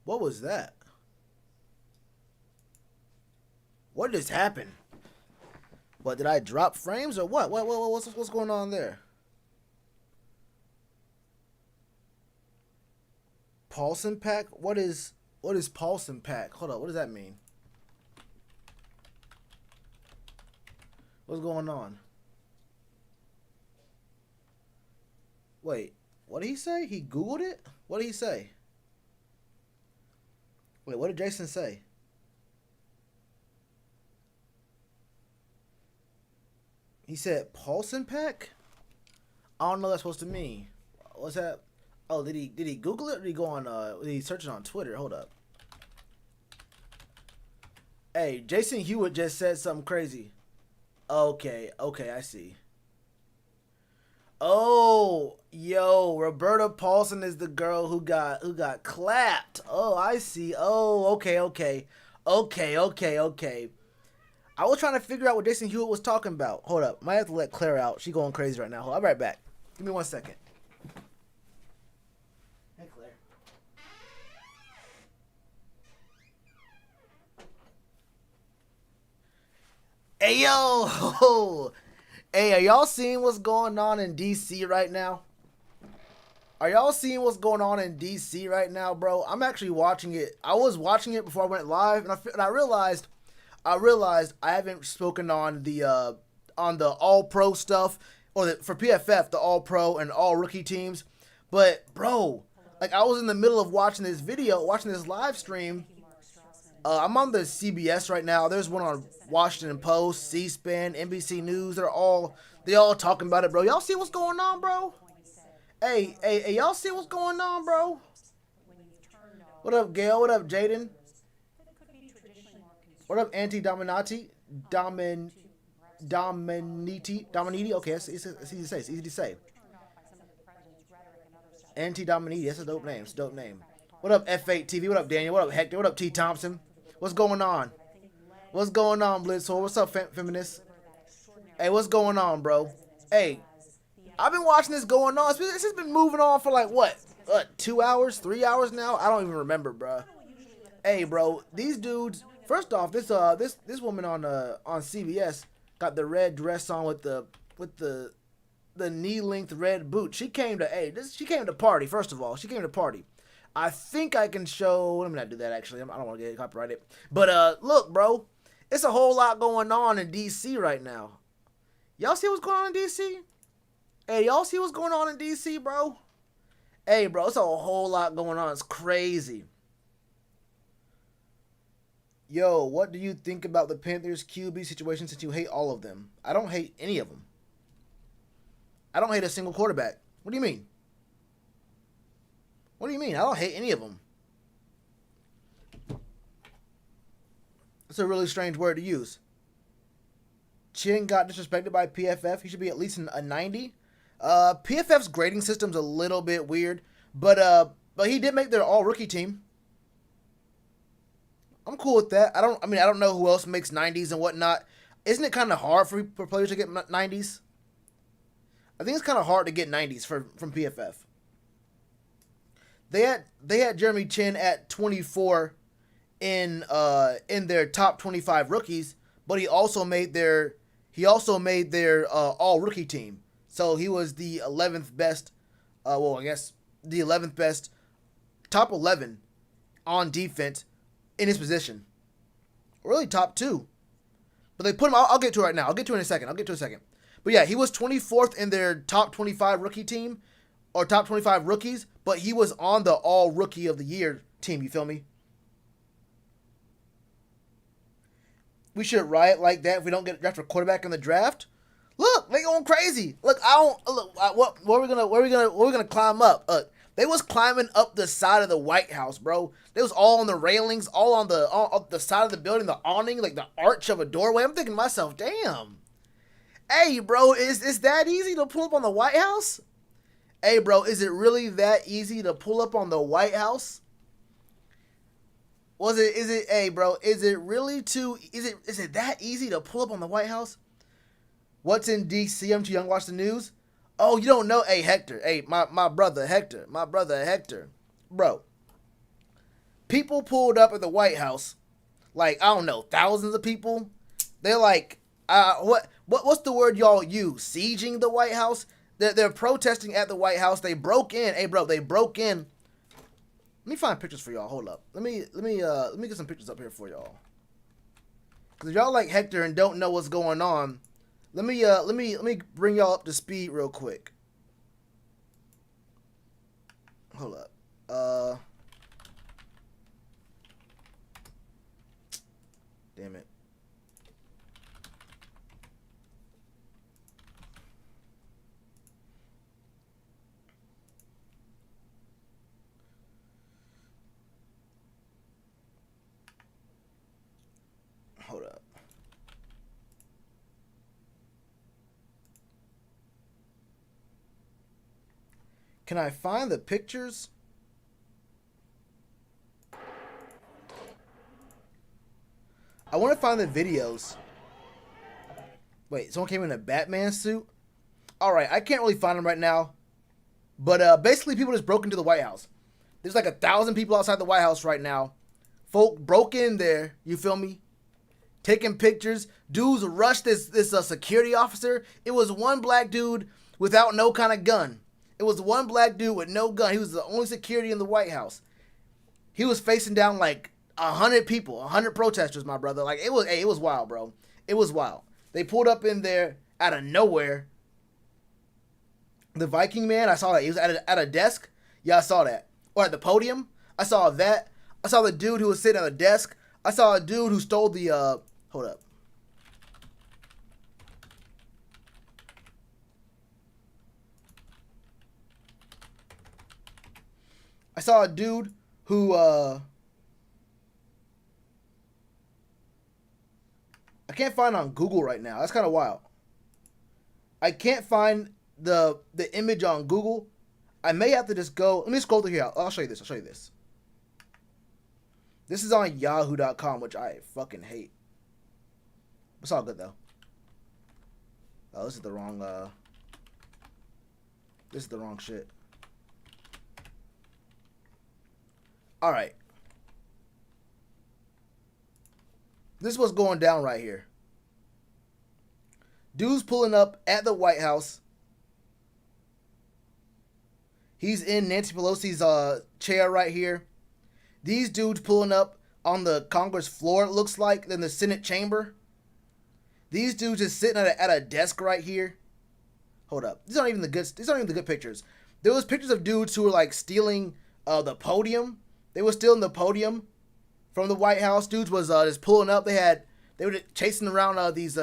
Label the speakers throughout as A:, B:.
A: What was that? What just happened? What, did I drop frames or what? What's going on there? Paulson pack? What is Paulson pack? Hold up, what does that mean? What's going on? Wait, what did he say? He Googled it? What did he say? Wait, what did Jason say? He said Paulson pack? I don't know what that's supposed to mean. What's that? Oh, did he Google it or did he go on did he search it on Twitter? Hold up. Hey, Jason Hewitt just said something crazy. Okay, I see. Oh, yo, Roberta Paulson is the girl who got clapped. Oh, I see. Oh, okay. I was trying to figure out what Jason Hewitt was talking about. Hold up. Might have to let Claire out. She going crazy right now. I'll be right back. Give me 1 second. Hey, Claire. Hey, yo. Hey, are y'all seeing what's going on in D.C. right now? Are y'all seeing what's going on in D.C. right now, bro? I'm actually watching it. I was watching it before I went live, and I realized I haven't spoken on the All-Pro stuff, or for PFF, the All-Pro and All-Rookie teams. But, bro, like, I was in the middle of watching this live stream. I'm on the CBS right now. There's one on Washington Post, C-SPAN, NBC News. They all talking about it, bro. Y'all see what's going on, bro? Hey, y'all see what's going on, bro? What up, Gail? What up, Jaden? What up, Dominiti? Okay, it's easy to say. It's easy to say. Dominiti. That's a dope name. What up, F8 TV? What up, Daniel? What up, Hector? What up, T Thompson? What's going on? What's going on, Blitzhole? What's up, feminist? Hey, what's going on, bro? Hey, I've been watching this going on. This has been moving on for like what 2 hours, 3 hours now? I don't even remember, bro. Hey, bro, these dudes. First off, this woman on CBS got the red dress on with the knee length red boot. She came to party. First of all, she came to party. I think I can show. Let me not do that. Actually, I don't want to get copyrighted. But look, bro, it's a whole lot going on in DC right now. Y'all see what's going on in DC? Hey, y'all see what's going on in DC, bro? Hey, bro, it's a whole lot going on. It's crazy. Yo, what do you think about the Panthers QB situation since you hate all of them? I don't hate any of them. I don't hate a single quarterback. What do you mean? What do you mean? I don't hate any of them. It's a really strange word to use. Chin got disrespected by PFF. He should be at least a 90. PFF's grading system's a little bit weird, but he did make their all-rookie team. I'm cool with that. I don't know who else makes 90s and whatnot. Isn't it kind of hard for players to get 90s? I think it's kind of hard to get 90s from PFF. They had Jeremy Chin at 24 in their top 25 rookies, but he also made their all rookie team. So he was the 11th best. I guess the 11th best, top 11 on defense in his position. Really top 2, but they put him. I'll get to it right now. I'll get to it in a second. But yeah, he was 24th in their top 25 rookie team, or top 25 rookies, but he was on the all rookie of the year team. You feel me? We should riot like that if we don't get drafted a quarterback in the draft. Look, they going crazy. Look, where we gonna climb up? They was climbing up the side of the White House, bro. They was all on the railings, all on the side of the building, the awning, like the arch of a doorway. I'm thinking to myself, damn. Hey, bro, is that easy to pull up on the White House? Hey, bro, is it really that easy to pull up on the White House? Hey, bro, is it that easy to pull up on the White House? What's in D.C.? I'm too young to watch the news. Oh, you don't know? Hey, Hector. Hey, my brother Hector. Bro, People pulled up at the White House, like, I don't know, thousands of people. They're like, what's the word y'all use? Sieging the White House? They're protesting at the White House. They broke in. Hey, bro, they broke in. Let me find pictures for y'all. Hold up. Let me get some pictures up here for y'all. Cause if y'all like Hector and don't know what's going on, let me bring y'all up to speed real quick. Hold up. Damn it. Hold up. Can I find the pictures? I want to find the videos. Wait, someone came in a Batman suit? Alright, I can't really find them right now. But basically people just broke into the White House. There's like 1,000 people outside the White House right now. Folk broke in there, you feel me? Taking pictures. Dudes rushed this security officer. It was one black dude without no kind of gun. It was one black dude with no gun. He was the only security in the White House. He was facing down like 100 people, 100 protesters, my brother. Like, it was wild, bro. It was wild. They pulled up in there out of nowhere. The Viking man, I saw that. He was at a desk. Yeah, I saw that. Or at the podium. I saw that. I saw the dude who was sitting at a desk. I saw a dude who stole the, hold up. I saw a dude who, I can't find on Google right now. That's kind of wild. I can't find the image on Google. I may have to just go. Let me scroll through here. I'll show you this. I'll show you this. This is on yahoo.com, which I fucking hate. It's all good, though. Oh, this is the wrong, this is the wrong shit. Alright. This is what's going down right here. Dude's pulling up at the White House. He's in Nancy Pelosi's chair right here. These dudes pulling up on the Congress floor, it looks like, in the Senate chamber. These dudes just sitting at a desk right here. Hold up. These aren't even the good pictures. There was pictures of dudes who were like stealing the podium. They were stealing the podium from the White House. Dudes was just pulling up. They were chasing around these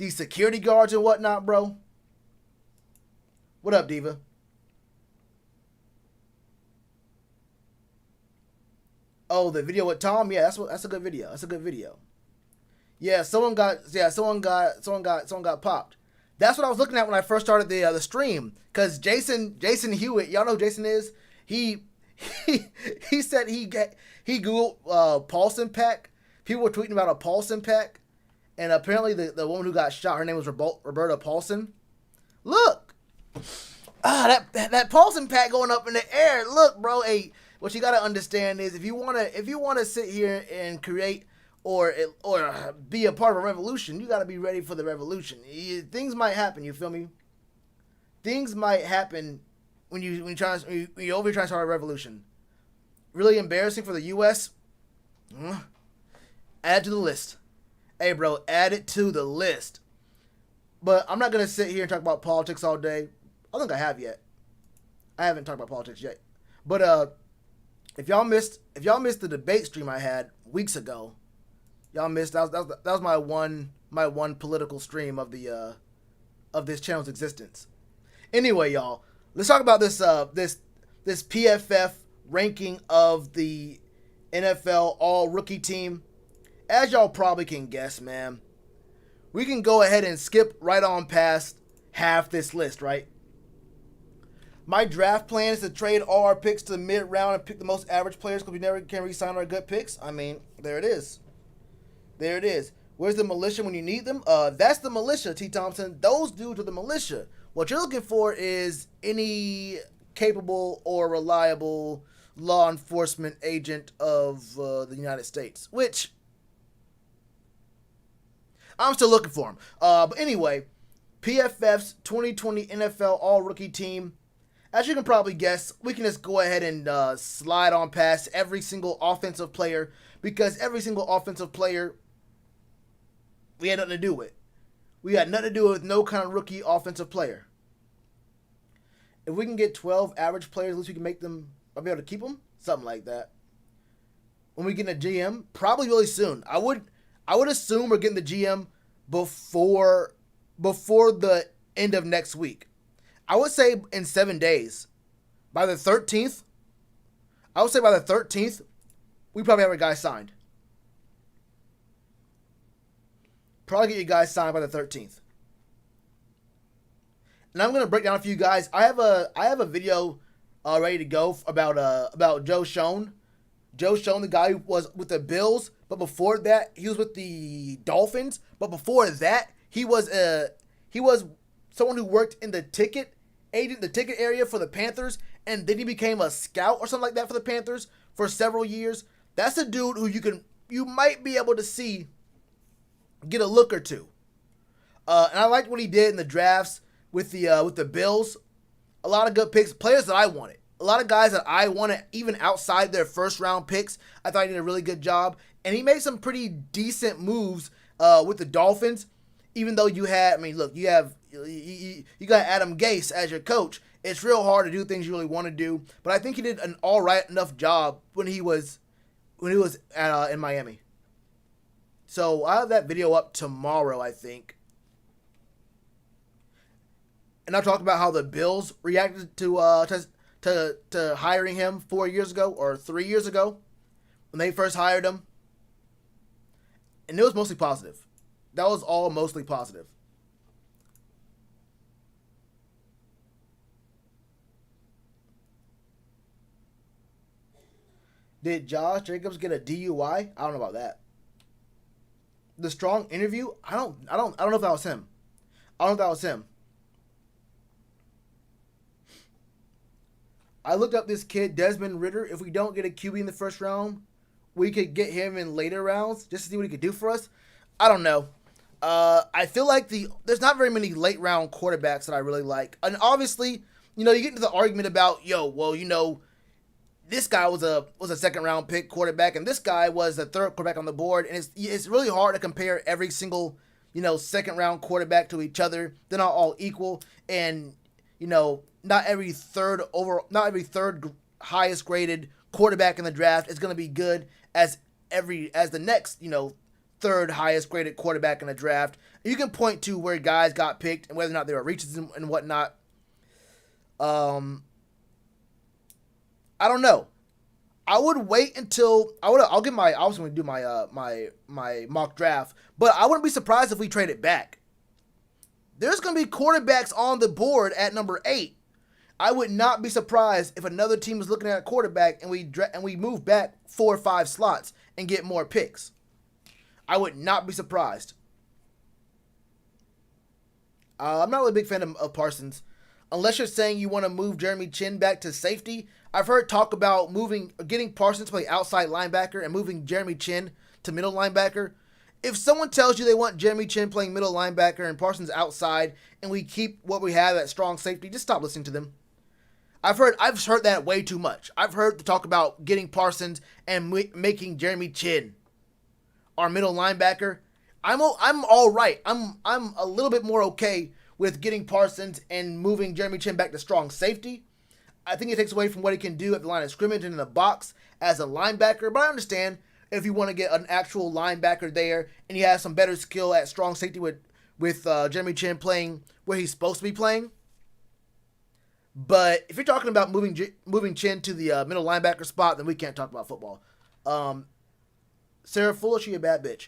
A: security guards and whatnot, bro. What up, Diva? Oh, the video with Tom? Yeah, that's a good video. That's a good video. Yeah, someone got popped. That's what I was looking at when I first started the stream. Cause Jason Hewitt, y'all know who Jason is. He said he Googled Paulson pack. People were tweeting about a Paulson pack, and apparently the woman who got shot, her name was Roberta Paulson. Look, that Paulson pack going up in the air. Look, bro. Hey, what you gotta understand is if you wanna sit here and create or be a part of a revolution, you gotta be ready for the revolution. Things might happen. You feel me? Things might happen when you're over here trying to start a revolution. Really embarrassing for the U.S. Add it to the list. Hey, bro, add it to the list. But I'm not gonna sit here and talk about politics all day. I think I have yet. I haven't talked about politics yet. But if y'all missed the debate stream I had weeks ago, y'all missed that was my one political stream of this channel's existence. Anyway, y'all, let's talk about this PFF ranking of the NFL All Rookie Team. As y'all probably can guess, man, we can go ahead and skip right on past half this list, right? My draft plan is to trade all our picks to the mid-round and pick the most average players because we never can re-sign our good picks. I mean, there it is. There it is. Where's the militia when you need them? That's the militia, T. Thompson. Those dudes are the militia. What you're looking for is any capable or reliable law enforcement agent of the United States, which I'm still looking for him. But anyway, PFF's 2020 NFL All-Rookie Team. As you can probably guess, we can just go ahead and slide on past every single offensive player, because every single offensive player we had nothing to do with. We had nothing to do with no kind of rookie offensive player. If we can get 12 average players, at least we can make them, I'll be able to keep them, something like that. When we get a GM, probably really soon. I would assume we're getting the GM before the end of next week. I would say in 7 days. By the 13th, I would say by the 13th, we probably have a guy signed. Probably get you guys signed by the 13th. And I'm going to break down a few guys. I have a video ready to go about Joe Schoen. Joe Schoen, the guy who was with the Bills, but before that, he was with the Dolphins. But before that, he was someone who worked in the ticket area for the Panthers, and then he became a scout or something like that for the Panthers for several years. That's a dude who you might be able to see get a look or two. And I liked what he did in the drafts with the Bills. A lot of good picks, players that I wanted. A lot of guys that I wanted, even outside their first round picks. I thought he did a really good job, and he made some pretty decent moves with the Dolphins. Even though you got Adam Gase as your coach, it's real hard to do things you really want to do. But I think he did an all right enough job when he was in Miami. So I have that video up tomorrow, I think. And I'll talk about how the Bills reacted to hiring him 4 years ago or 3 years ago when they first hired him. And it was mostly positive. That was all mostly positive. Did Josh Jacobs get a DUI? I don't know about that. The Strong interview? I don't know if that was him. I don't know if that was him. I looked up this kid, Desmond Ridder. If we don't get a QB in the first round, we could get him in later rounds just to see what he could do for us. I don't know. I feel like there's not very many late round quarterbacks that I really like. And obviously, you get into the argument about, this guy was a second round pick quarterback and this guy was the third quarterback on the board. And it's really hard to compare every single, second round quarterback to each other. They're not all equal. And, not every third highest graded quarterback in the draft is going to be good as the next, third highest graded quarterback in the draft. You can point to where guys got picked and whether or not they were reaches and whatnot. I don't know. I would wait until I was going to do my mock draft, but I wouldn't be surprised if we traded back. There's going to be quarterbacks on the board at number 8. I would not be surprised if another team is looking at a quarterback and we move back 4 or 5 slots and get more picks. I would not be surprised. I'm not really a big fan of Parsons. Unless you're saying you want to move Jeremy Chin back to safety. I've heard talk about getting Parsons to play outside linebacker and moving Jeremy Chin to middle linebacker. If someone tells you they want Jeremy Chin playing middle linebacker and Parsons outside and we keep what we have at strong safety, just stop listening to them. I've heard that way too much. I've heard the talk about getting Parsons and making Jeremy Chin our middle linebacker. I'm all right. I'm a little bit more okay with getting Parsons and moving Jeremy Chin back to strong safety. I think it takes away from what he can do at the line of scrimmage and in the box as a linebacker. But I understand if you want to get an actual linebacker there and he has some better skill at strong safety with Jeremy Chin playing where he's supposed to be playing. But if you're talking about moving Chin to the middle linebacker spot, then we can't talk about football. Sarah Fuller, she a bad bitch.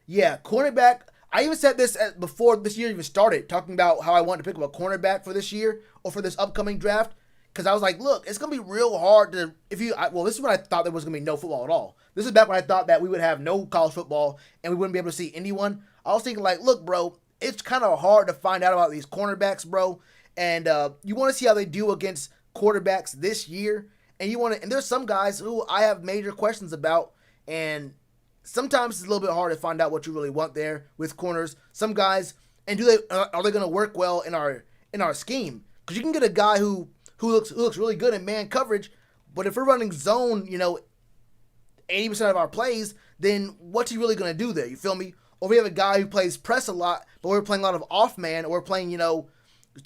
A: Yeah, cornerback. I even said this before this year even started, talking about how I wanted to pick up a cornerback for this year or for this upcoming draft. Because I was like, look, it's going to be real hard to, this is when I thought there was going to be no football at all. This is back when I thought that we would have no college football and we wouldn't be able to see anyone. I was thinking like, look, bro, it's kind of hard to find out about these cornerbacks, bro. And you want to see how they do against quarterbacks this year, and and there's some guys who I have major questions about, and sometimes it's a little bit hard to find out what you really want there with corners. Some guys, and are they going to work well in our scheme? Because you can get a guy who looks really good in man coverage, but if we're running zone, 80% of our plays, then what's he really going to do there? You feel me? Or we have a guy who plays press a lot, but we're playing a lot of off man, or we're playing,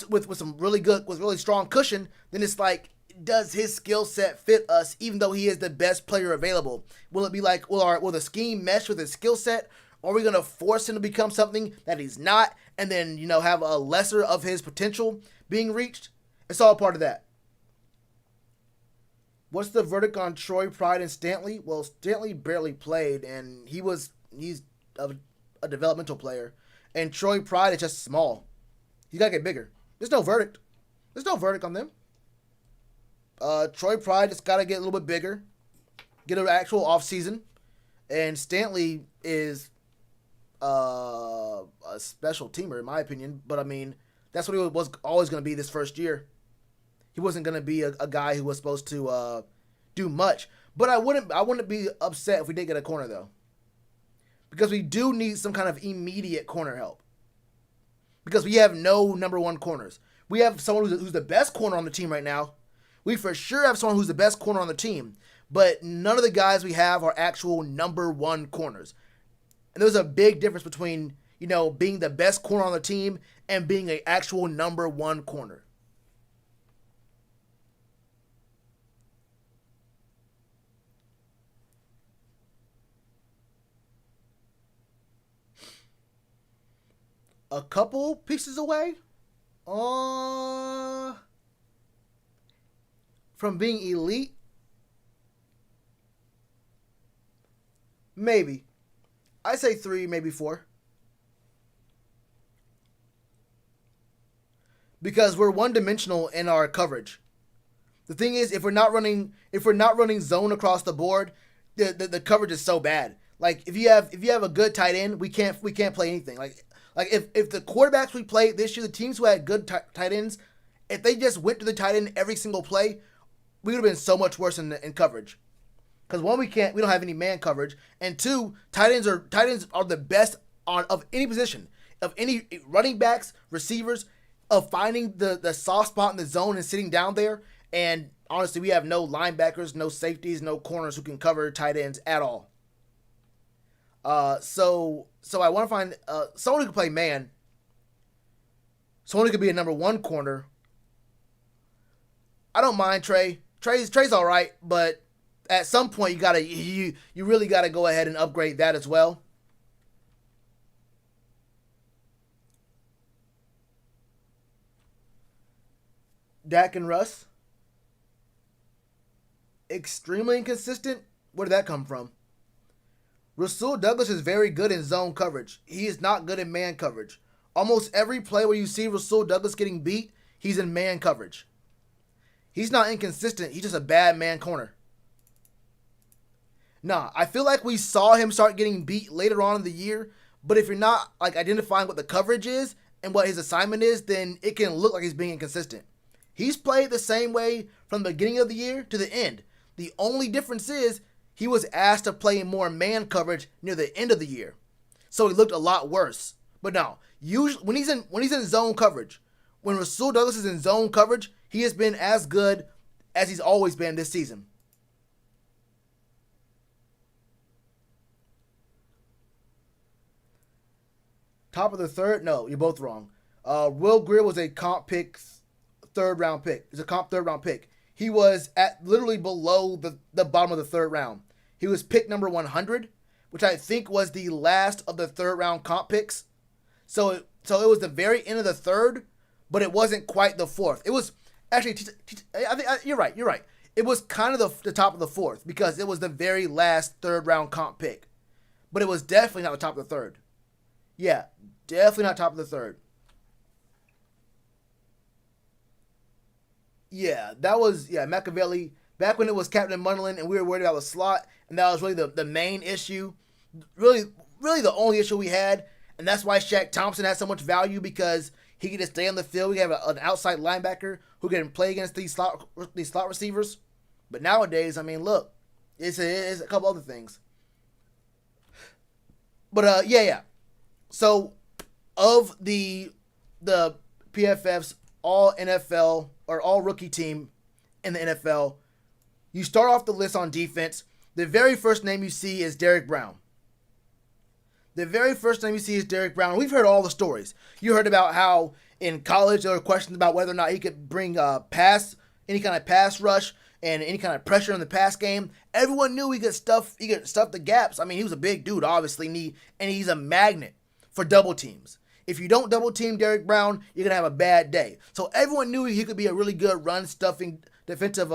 A: with some really strong cushion, then it's like, does his skill set fit us even though he is the best player available? Will it be like, will the scheme mesh with his skill set? Or are we going to force him to become something that he's not and then, have a lesser of his potential being reached? It's all part of that. What's the verdict on Troy Pride and Stanley? Well, Stanley barely played, and he's a developmental player. And Troy Pride is just small. He's got to get bigger. There's no verdict. There's no verdict on them. Troy Pride just got to get a little bit bigger, get an actual offseason. And Stanley is a special teamer, in my opinion. But, I mean, that's what he was always going to be this first year. He wasn't going to be a guy who was supposed to do much. But I wouldn't be upset if we did get a corner, though. Because we do need some kind of immediate corner help. Because we have no number one corners. We have someone who's the best corner on the team right now. We for sure have someone who's the best corner on the team. But none of the guys we have are actual number one corners. And there's a big difference between, being the best corner on the team and being an actual number one corner. A couple pieces away? From being elite? Maybe. I say 3, maybe 4. Because we're one-dimensional in our coverage. The thing is, if we're not running zone across the board, the coverage is so bad. Like if you have a good tight end, we can't play anything. Like if the quarterbacks we played this year, the teams who had good tight ends, if they just went to the tight end every single play, we would have been so much worse in coverage. Because one, we don't have any man coverage, and two, tight ends are the best of any position, of any running backs, receivers, of finding the soft spot in the zone and sitting down there. And honestly, we have no linebackers, no safeties, no corners who can cover tight ends at all. So I want to find someone who can play man, someone who could be a number one corner. I don't mind Trey. Trey's all right, but at some point you really gotta go ahead and upgrade that as well. Dak and Russ, extremely inconsistent. Where did that come from? Rasul Douglas is very good in zone coverage. He is not good in man coverage. Almost every play where you see Rasul Douglas getting beat, he's in man coverage. He's not inconsistent. He's just a bad man corner. Nah, I feel like we saw him start getting beat later on in the year, but if you're not identifying what the coverage is and what his assignment is, then it can look like he's being inconsistent. He's played the same way from the beginning of the year to the end. The only difference is he was asked to play more man coverage near the end of the year. So he looked a lot worse. But no, usually when he's in zone coverage, when Rasul Douglas is in zone coverage, he has been as good as he's always been this season. Top of the third? No, you're both wrong. Will Greer was a comp pick, third round pick. He's a comp third round pick. He was at literally below the bottom of the third round. He was pick number 100, which I think was the last of the third round comp picks. So it was the very end of the third, but it wasn't quite the fourth. It was actually, I think you're right. It was kind of the top of the fourth because it was the very last third round comp pick, but it was definitely not the top of the third. Yeah, definitely not top of the third. Yeah, that was Machiavelli back when it was Captain Munderland and we were worried about the slot, and that was really the main issue, really the only issue we had, and that's why Shaq Thompson had so much value because He can just stay on the field. We have an outside linebacker who can play against these slot receivers. But nowadays, I mean, look, it's a couple other things. But yeah. So of the PFF's all NFL or all rookie team in the NFL, you start off the list on defense. The very first name you see is Derrick Brown. We've heard all the stories. You heard about how in college there were questions about whether or not he could bring any kind of pass rush and any kind of pressure in the pass game. Everyone knew he could stuff the gaps. I mean, he was a big dude, obviously, and he's a magnet for double teams. If you don't double team Derrick Brown, you're gonna have a bad day. So everyone knew he could be a really good run stuffing defensive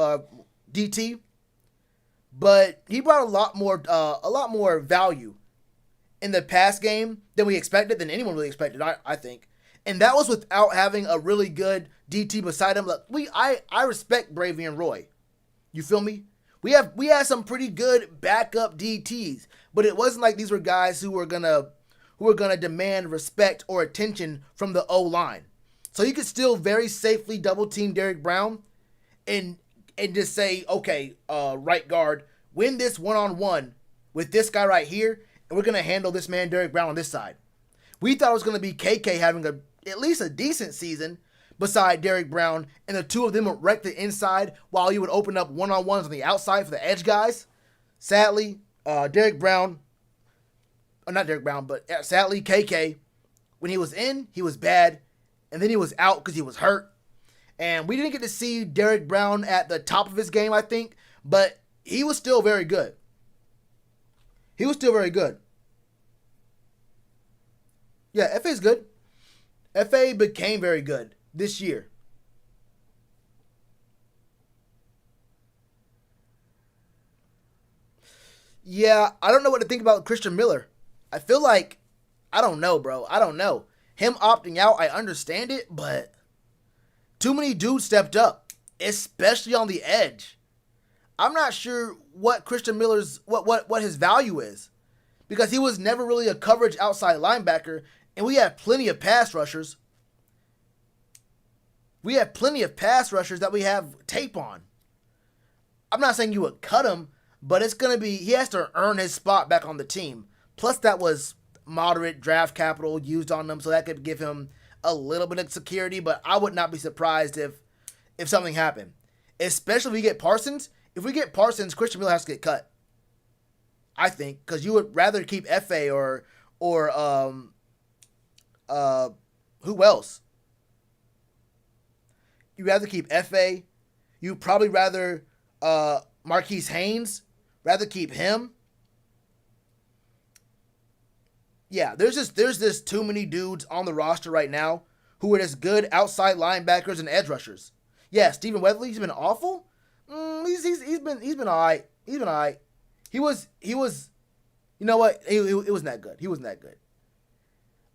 A: DT, but he brought a lot more value in the pass game than anyone really expected, I think. And that was without having a really good DT beside him. Look, I respect Bravey and Roy. You feel me? We had some pretty good backup DTs, but it wasn't like these were guys who were gonna demand respect or attention from the O-line. So you could still very safely double team Derrick Brown and just say, okay, right guard, win this one-on-one with this guy right here, and we're going to handle this man Derrick Brown on this side. We thought it was going to be KK having at least a decent season beside Derrick Brown, and the two of them would wreck the inside while you would open up one-on-ones on the outside for the edge guys. Sadly, sadly, KK, when he was in, he was bad, and then he was out because he was hurt. And we didn't get to see Derrick Brown at the top of his game, I think, but he was still very good. Yeah, FA's good. FA became very good this year. Yeah, I don't know what to think about Christian Miller. I feel like, I don't know, bro. I don't know. Him opting out, I understand it, but too many dudes stepped up, especially on the edge. I'm not sure what Christian Miller's, what his value is, because he was never really a coverage outside linebacker, and we have plenty of pass rushers. That we have tape on. I'm not saying you would cut him, but he has to earn his spot back on the team. Plus, that was moderate draft capital used on him, so that could give him a little bit of security, but I would not be surprised if something happened. Especially if we get Parsons. If we get Parsons, Christian Miller has to get cut. I think, because you would rather keep FA or who else? You'd rather keep FA. You'd probably rather Marquise Haynes. Rather keep him. Yeah, there's just too many dudes on the roster right now who are just good outside linebackers and edge rushers. Yeah, Stephen Weatherly, he's been awful. He's been alright. He was you know what? He wasn't that good. He wasn't that good.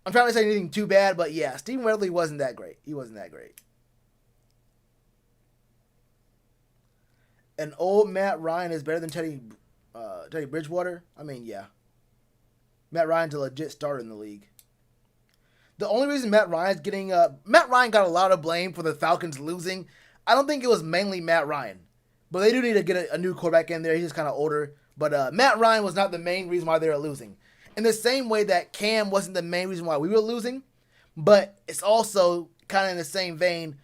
A: I'm trying to say anything too bad, but yeah, Stephen Weatherly wasn't that great. He wasn't that great. And old Matt Ryan is better than Teddy Bridgewater. I mean, yeah. Matt Ryan's a legit starter in the league. The only reason Matt Ryan got a lot of blame for the Falcons losing. I don't think it was mainly Matt Ryan. But they do need to get a new quarterback in there. He's just kind of older. But Matt Ryan was not the main reason why they were losing. In the same way that Cam wasn't the main reason why we were losing. But it's also kind of in the same vein,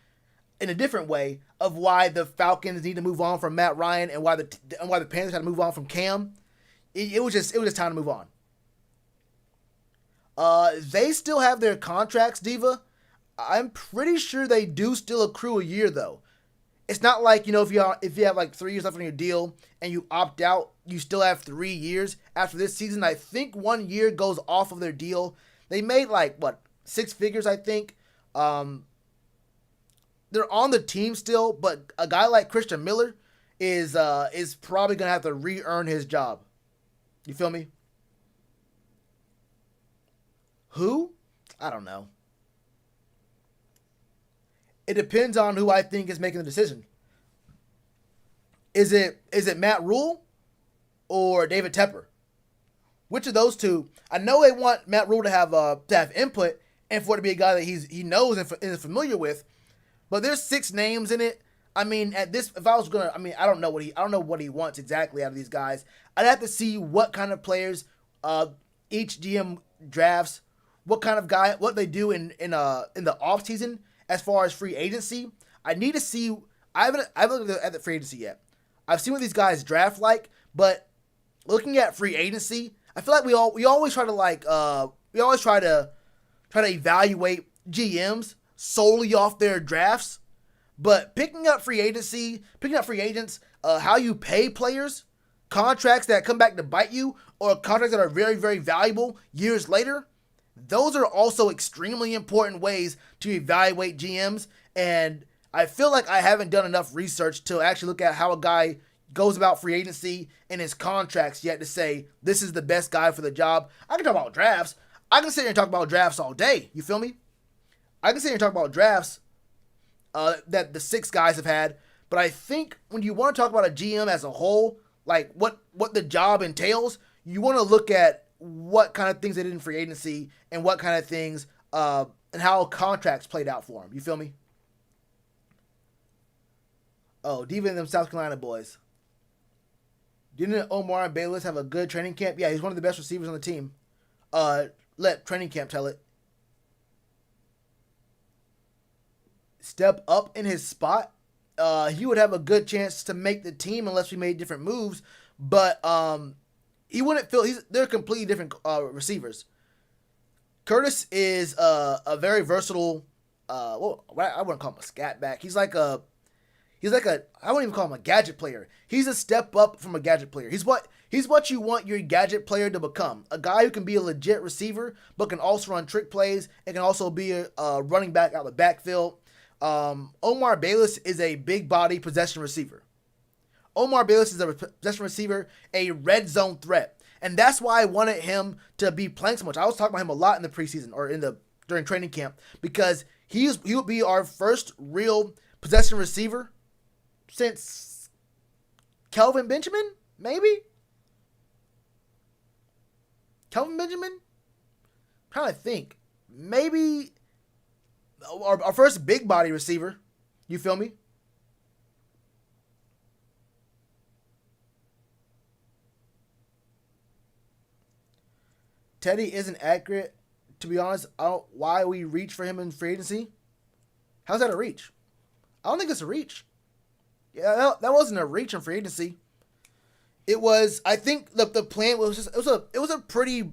A: in a different way, of why the Falcons need to move on from Matt Ryan and why the Panthers had to move on from Cam. It was just time to move on. They still have their contracts, Diva. I'm pretty sure they do still accrue a year, though. It's not like, if you have like 3 years left on your deal and you opt out, you still have 3 years after this season. I think 1 year goes off of their deal. They made six figures, I think. They're on the team still, but a guy like Christian Miller is probably gonna have to re-earn his job. You feel me? Who? I don't know. It depends on who I think is making the decision. Is it Matt Rule or David Tepper? Which of those two? I know they want Matt Rule to have input, and for it to be a guy that he knows and is familiar with. But there's 6 names in it. I mean, at this, if I was gonna, I mean, I don't know what he wants exactly out of these guys. I'd have to see what kind of players each GM drafts, what kind of guy, what they do in the off season as far as free agency. I need to see. I haven't looked at the free agency yet. I've seen what these guys draft like, but looking at free agency, I feel like we always try to evaluate GMs solely off their drafts, but picking up free agents, how you pay players, contracts that come back to bite you, or contracts that are very, very valuable years later, those are also extremely important ways to evaluate GMs, and I feel like I haven't done enough research to actually look at how a guy goes about free agency and his contracts yet to say this is the best guy for the job. I can talk about drafts. I can sit here and talk about drafts all day. You feel me? I can sit here and talk about drafts that the 6 guys have had. But I think when you want to talk about a GM as a whole, like what the job entails, you want to look at what kind of things they did in free agency and what kind of things and how contracts played out for them. You feel me? Oh, Diva and them South Carolina boys. Didn't Omar Bayless have a good training camp? Yeah, he's one of the best receivers on the team. Let training camp tell it. Step up in his spot. He would have a good chance to make the team unless we made different moves. But he wouldn't feel they're completely different receivers. Curtis is a very versatile. Well, I wouldn't call him a scat back. He's like a I wouldn't even call him a gadget player. He's a step up from a gadget player. He's what you want your gadget player to become. A guy who can be a legit receiver, but can also run trick plays and can also be a running back out of the backfield. Omar Bayless is a big body possession receiver. Omar Bayless is a possession receiver, a red zone threat. And that's why I wanted him to be playing so much. I was talking about him a lot in the preseason or during training camp because he would be our first real possession receiver since Kelvin Benjamin, maybe? Kelvin Benjamin? I'm trying to think. Maybe our first big body receiver. You feel me? Teddy isn't accurate. To be honest, I don't why we reach for him in free agency. How's that a reach? I don't think it's a reach. Yeah, that wasn't a reach in free agency. It was. I think the plan was just it was a pretty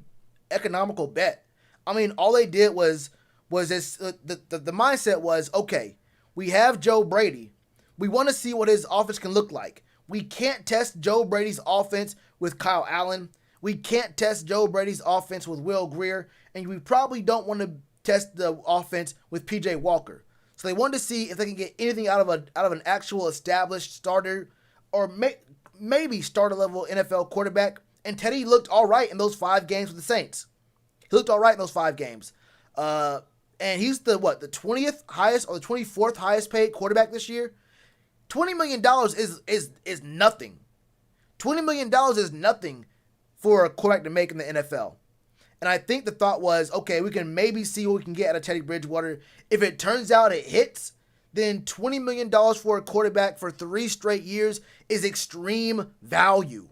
A: economical bet. I mean, all they did was this. The mindset was, okay, we have Joe Brady. We want to see what his offense can look like. We can't test Joe Brady's offense with Kyle Allen. We can't test Joe Brady's offense with Will Grier, and we probably don't want to test the offense with PJ Walker. So they wanted to see if they can get anything out of an actual established starter or maybe starter level NFL quarterback. And Teddy looked all right in those 5 games with the Saints. He looked all right in those 5 games. And he's the 20th highest or the 24th highest paid quarterback this year. $20 million is nothing. $20 million is nothing for a quarterback to make in the NFL. And I think the thought was, okay, we can maybe see what we can get out of Teddy Bridgewater. If it turns out it hits, then $20 million for a quarterback for 3 straight years is extreme value.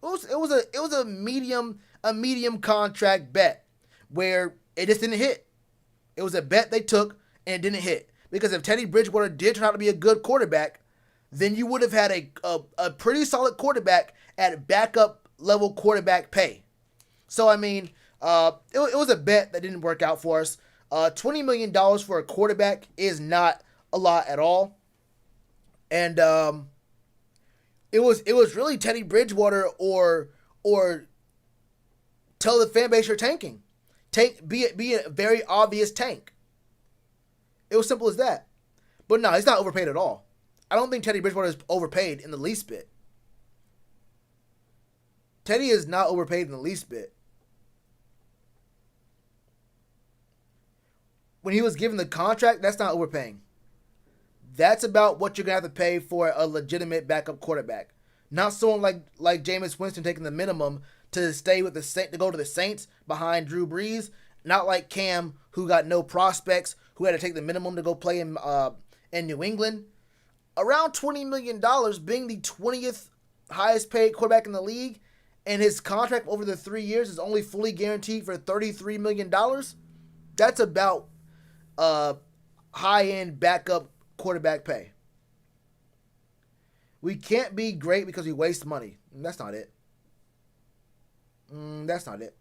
A: It was a medium contract bet where it just didn't hit. It was a bet they took and it didn't hit. Because if Teddy Bridgewater did turn out to be a good quarterback, then you would have had a pretty solid quarterback at backup level quarterback pay. So, I mean, it was a bet that didn't work out for us. $20 million for a quarterback is not a lot at all. And it was really Teddy Bridgewater or tell the fan base you're tanking. Be a very obvious tank. It was simple as that. But no, he's not overpaid at all. I don't think Teddy Bridgewater is overpaid in the least bit. Teddy is not overpaid in the least bit. When he was given the contract, that's not overpaying. That's about what you're going to have to pay for a legitimate backup quarterback. Not someone like Jameis Winston taking the minimum to stay with the Saints, to go to the Saints behind Drew Brees. Not like Cam, who got no prospects, who had to take the minimum to go play in New England. Around $20 million, being the 20th highest paid quarterback in the league, and his contract over the 3 years is only fully guaranteed for $33 million. That's about high-end backup quarterback pay. We can't be great because we waste money. That's not it. That's not it.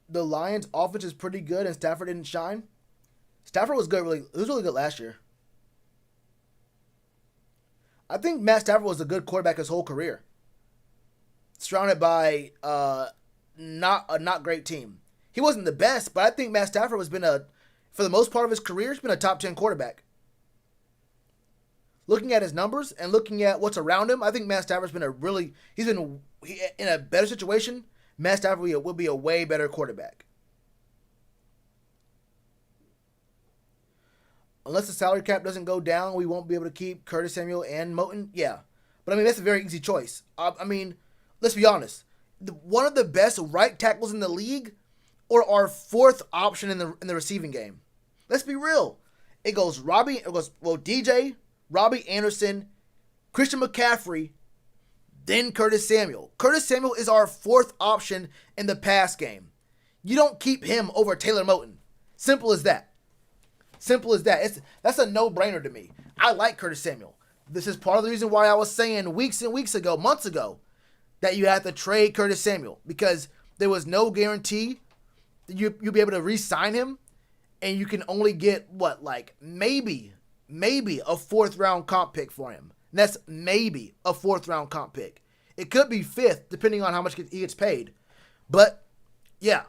A: The Lions' offense is pretty good, and Stafford didn't shine. Stafford was good. He was really good last year. I think Matt Stafford was a good quarterback his whole career. Surrounded by not a not great team. He wasn't the best, but I think Matt Stafford has been for the most part of his career, he's been a top 10 quarterback. Looking at his numbers and looking at what's around him, I think Matt Stafford's been in a better situation. Matt Stafford will be a way better quarterback. Unless the salary cap doesn't go down, we won't be able to keep Curtis Samuel and Moton. Yeah. But, I mean, that's a very easy choice. I mean, let's be honest. One of the best right tackles in the league or our fourth option in the receiving game. Let's be real. It goes DJ, Robbie Anderson, Christian McCaffrey, then Curtis Samuel. Curtis Samuel is our fourth option in the pass game. You don't keep him over Taylor Moton. Simple as that. Simple as that. That's a no-brainer to me. I like Curtis Samuel. This is part of the reason why I was saying weeks and weeks ago, months ago, that you had to trade Curtis Samuel, because there was no guarantee that you'll be able to re-sign him, and you can only get, maybe a fourth-round comp pick for him. And that's maybe a fourth-round comp pick. It could be fifth, depending on how much he gets paid. But, yeah.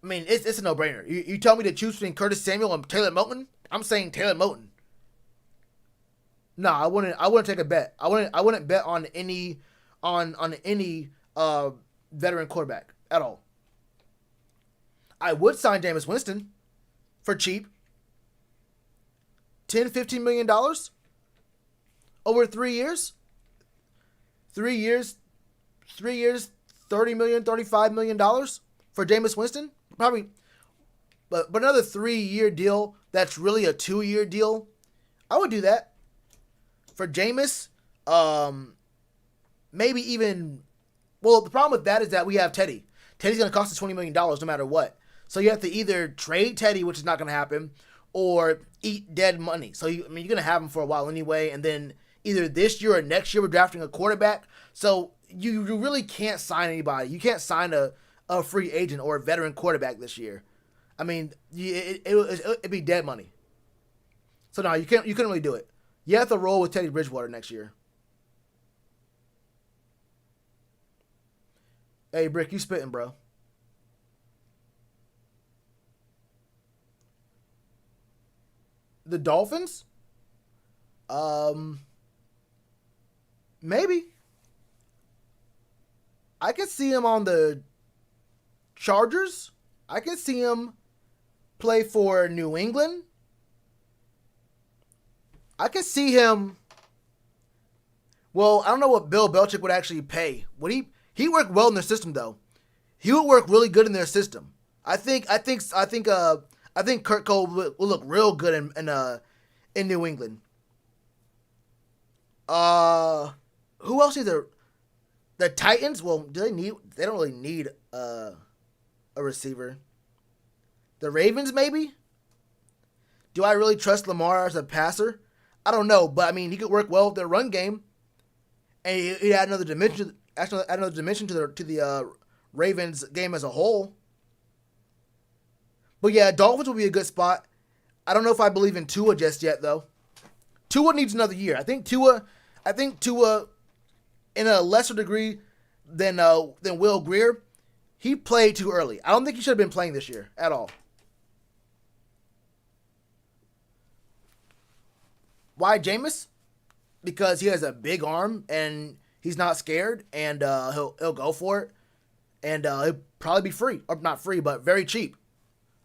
A: I mean, it's a no-brainer. You tell me to choose between Curtis Samuel and Taylor Moton? I'm saying Taylor Moton. No, I wouldn't take a bet. I wouldn't bet on any veteran quarterback at all. I would sign Jameis Winston for cheap. $10-15 million over 3 years. 3 years, $30 million, $35 million for Jameis Winston. Probably, but another 3-year deal that's really a 2-year deal. I would do that for Jameis. Maybe even. Well, the problem with that is that we have Teddy. Teddy's going to cost us $20 million no matter what. So you have to either trade Teddy, which is not going to happen, or eat dead money. So you're going to have him for a while anyway, and then either this year or next year we're drafting a quarterback. So you really can't sign anybody. You can't sign a free agent or a veteran quarterback this year. I mean, it'd be dead money. So no, you couldn't really do it. You have to roll with Teddy Bridgewater next year. Hey, Brick, you spitting, bro. The Dolphins? Maybe. I could see him on the Chargers. I could see him play for New England. I could see him. Well, I don't know what Bill Belichick would actually pay. Would he worked well in their system though. He would work really good in their system. I think Kurt Cole will look real good in New England. Who else is there? The Titans? Well, they don't really need a receiver. The Ravens, maybe? Do I really trust Lamar as a passer? I don't know, but I mean, he could work well with their run game, and he add another dimension. Actually, add another dimension to the Ravens game as a whole. But yeah, Dolphins will be a good spot. I don't know if I believe in Tua just yet, though. Tua needs another year. I think Tua, in a lesser degree than Will Grier, he played too early. I don't think he should have been playing this year at all. Why Jameis? Because he has a big arm and he's not scared, and he'll go for it, and he'll probably be free, or not free, but very cheap.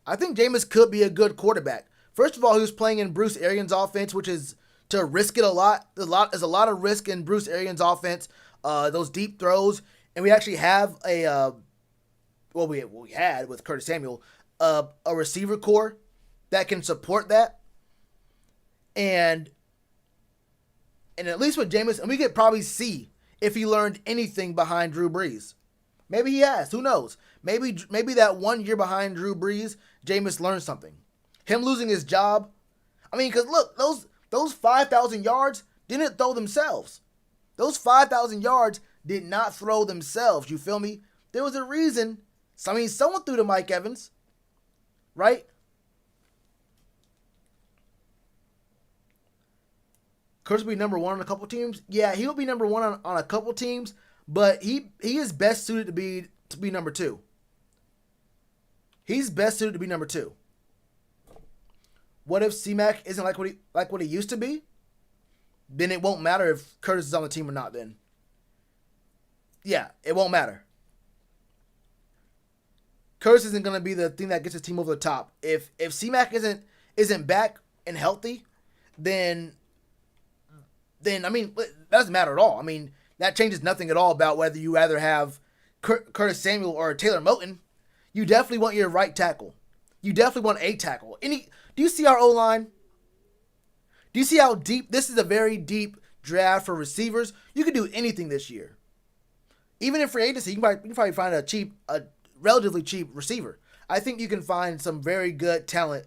A: I think Jameis could be a good quarterback First of all, he was playing in Bruce Arians' offense, which is to risk it a lot. There's a lot of risk in Bruce Arians' offense. Those deep throws, and we actually have we had with Curtis Samuel a receiver core that can support that, and at least with Jameis, and we could probably see if he learned anything behind Drew Brees. Maybe he has. Who knows? Maybe that 1 year behind Drew Brees, Jameis learned something. Him losing his job. I mean, because look, those 5,000 yards didn't throw themselves. Those 5,000 yards did not throw themselves. You feel me? There was a reason. So, I mean, someone threw to Mike Evans, right? Curtis will be number one on a couple teams. Yeah, he'll be number one on a couple teams, but he is best suited to be number two. He's best suited to be number two. What if C-Mac isn't like what he used to be? Then it won't matter if Curtis is on the team or not then. Yeah, it won't matter. Curtis isn't going to be the thing that gets his team over the top. If C-Mac isn't back and healthy, then I mean, that doesn't matter at all. I mean, that changes nothing at all about whether you rather have Curtis Samuel or Taylor Moton. You definitely want your right tackle. You definitely want a tackle. Do you see our O-line? Do you see how deep? This is a very deep draft for receivers. You can do anything this year. Even in free agency, you can probably find a relatively cheap receiver. I think you can find some very good talent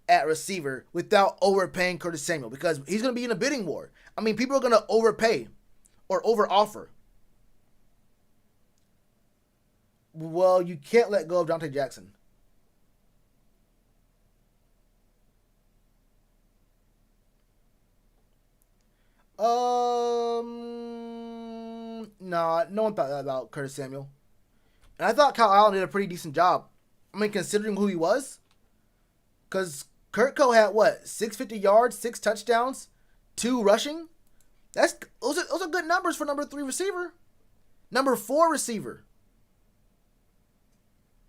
A: at receiver without overpaying Curtis Samuel because he's going to be in a bidding war. I mean, people are going to overpay or overoffer. Well, you can't let go of Dante Jackson. No one thought that about Curtis Samuel. And I thought Kyle Allen did a pretty decent job. I mean, considering who he was. Because Kurtco had, 650 yards, 6 touchdowns, 2 rushing? Those are good numbers for number 3 receiver. Number 4 receiver.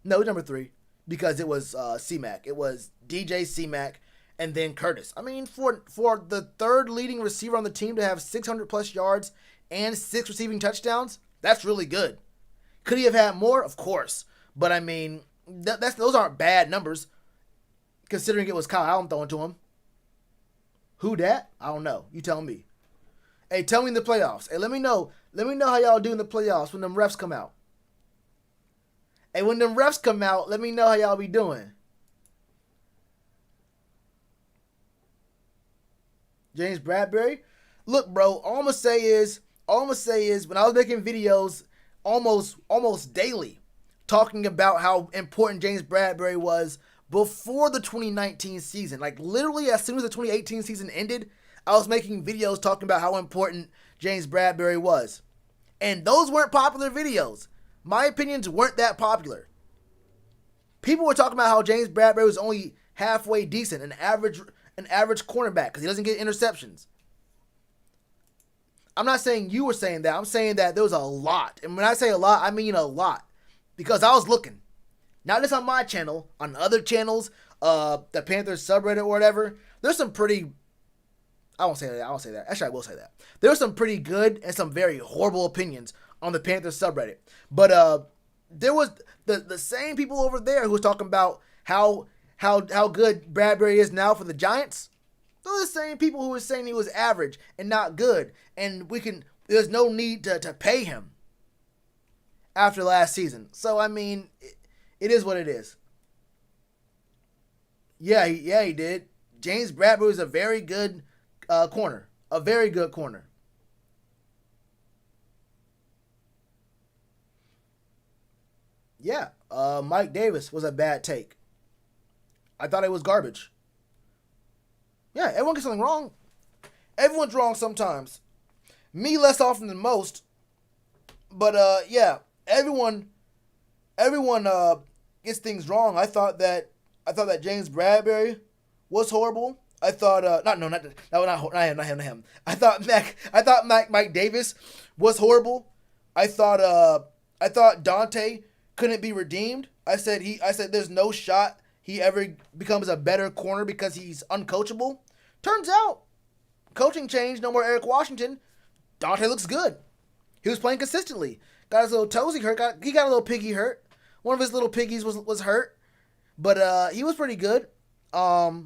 A: No, number 3. Because it was C-Mac. It was DJ C-Mac and then Curtis. I mean, for the third leading receiver on the team to have 600 plus yards and 6 receiving touchdowns, that's really good. Could he have had more? Of course. But I mean, those aren't bad numbers considering it was Kyle Allen throwing to him. Who dat? I don't know. You tell me. Hey, tell me in the playoffs. Hey, let me know. Let me know how y'all do in the playoffs when them refs come out. Hey, when them refs come out, let me know how y'all be doing. James Bradberry. Look, bro, all I'm gonna say is when I was making videos almost daily talking about how important James Bradberry was before the 2019 season. Like literally as soon as the 2018 season ended, I was making videos talking about how important James Bradberry was. And those weren't popular videos. My opinions weren't that popular. People were talking about how James Bradberry was only halfway decent, an average cornerback because he doesn't get interceptions. I'm not saying you were saying that. I'm saying that there was a lot. And when I say a lot, I mean a lot. Because I was looking. Not just on my channel, on other channels, the Panthers subreddit or whatever. There's some pretty... I won't say that. Actually, I will say that. There were some pretty good and some very horrible opinions on the Panthers subreddit. But there was the same people over there who was talking about how good Bradbury is now for the Giants. Those are the same people who were saying he was average and not good. And there's no need to pay him after last season. So, I mean, it is what it is. Yeah, he did. James Bradbury was a very good corner. A very good corner. Yeah, Mike Davis was a bad take. I thought it was garbage. Yeah, everyone gets something wrong. Everyone's wrong sometimes. Me less often than most. But yeah, everyone gets things wrong. I thought that James Bradbury was horrible. I thought not him. I thought Mike Davis was horrible. I thought Dante couldn't be redeemed. I said there's no shot he ever becomes a better corner because he's uncoachable. Turns out, coaching change, no more Eric Washington. Dante looks good. He was playing consistently. Got his little toesy hurt. He got a little piggy hurt. One of his little piggies was hurt. But he was pretty good. I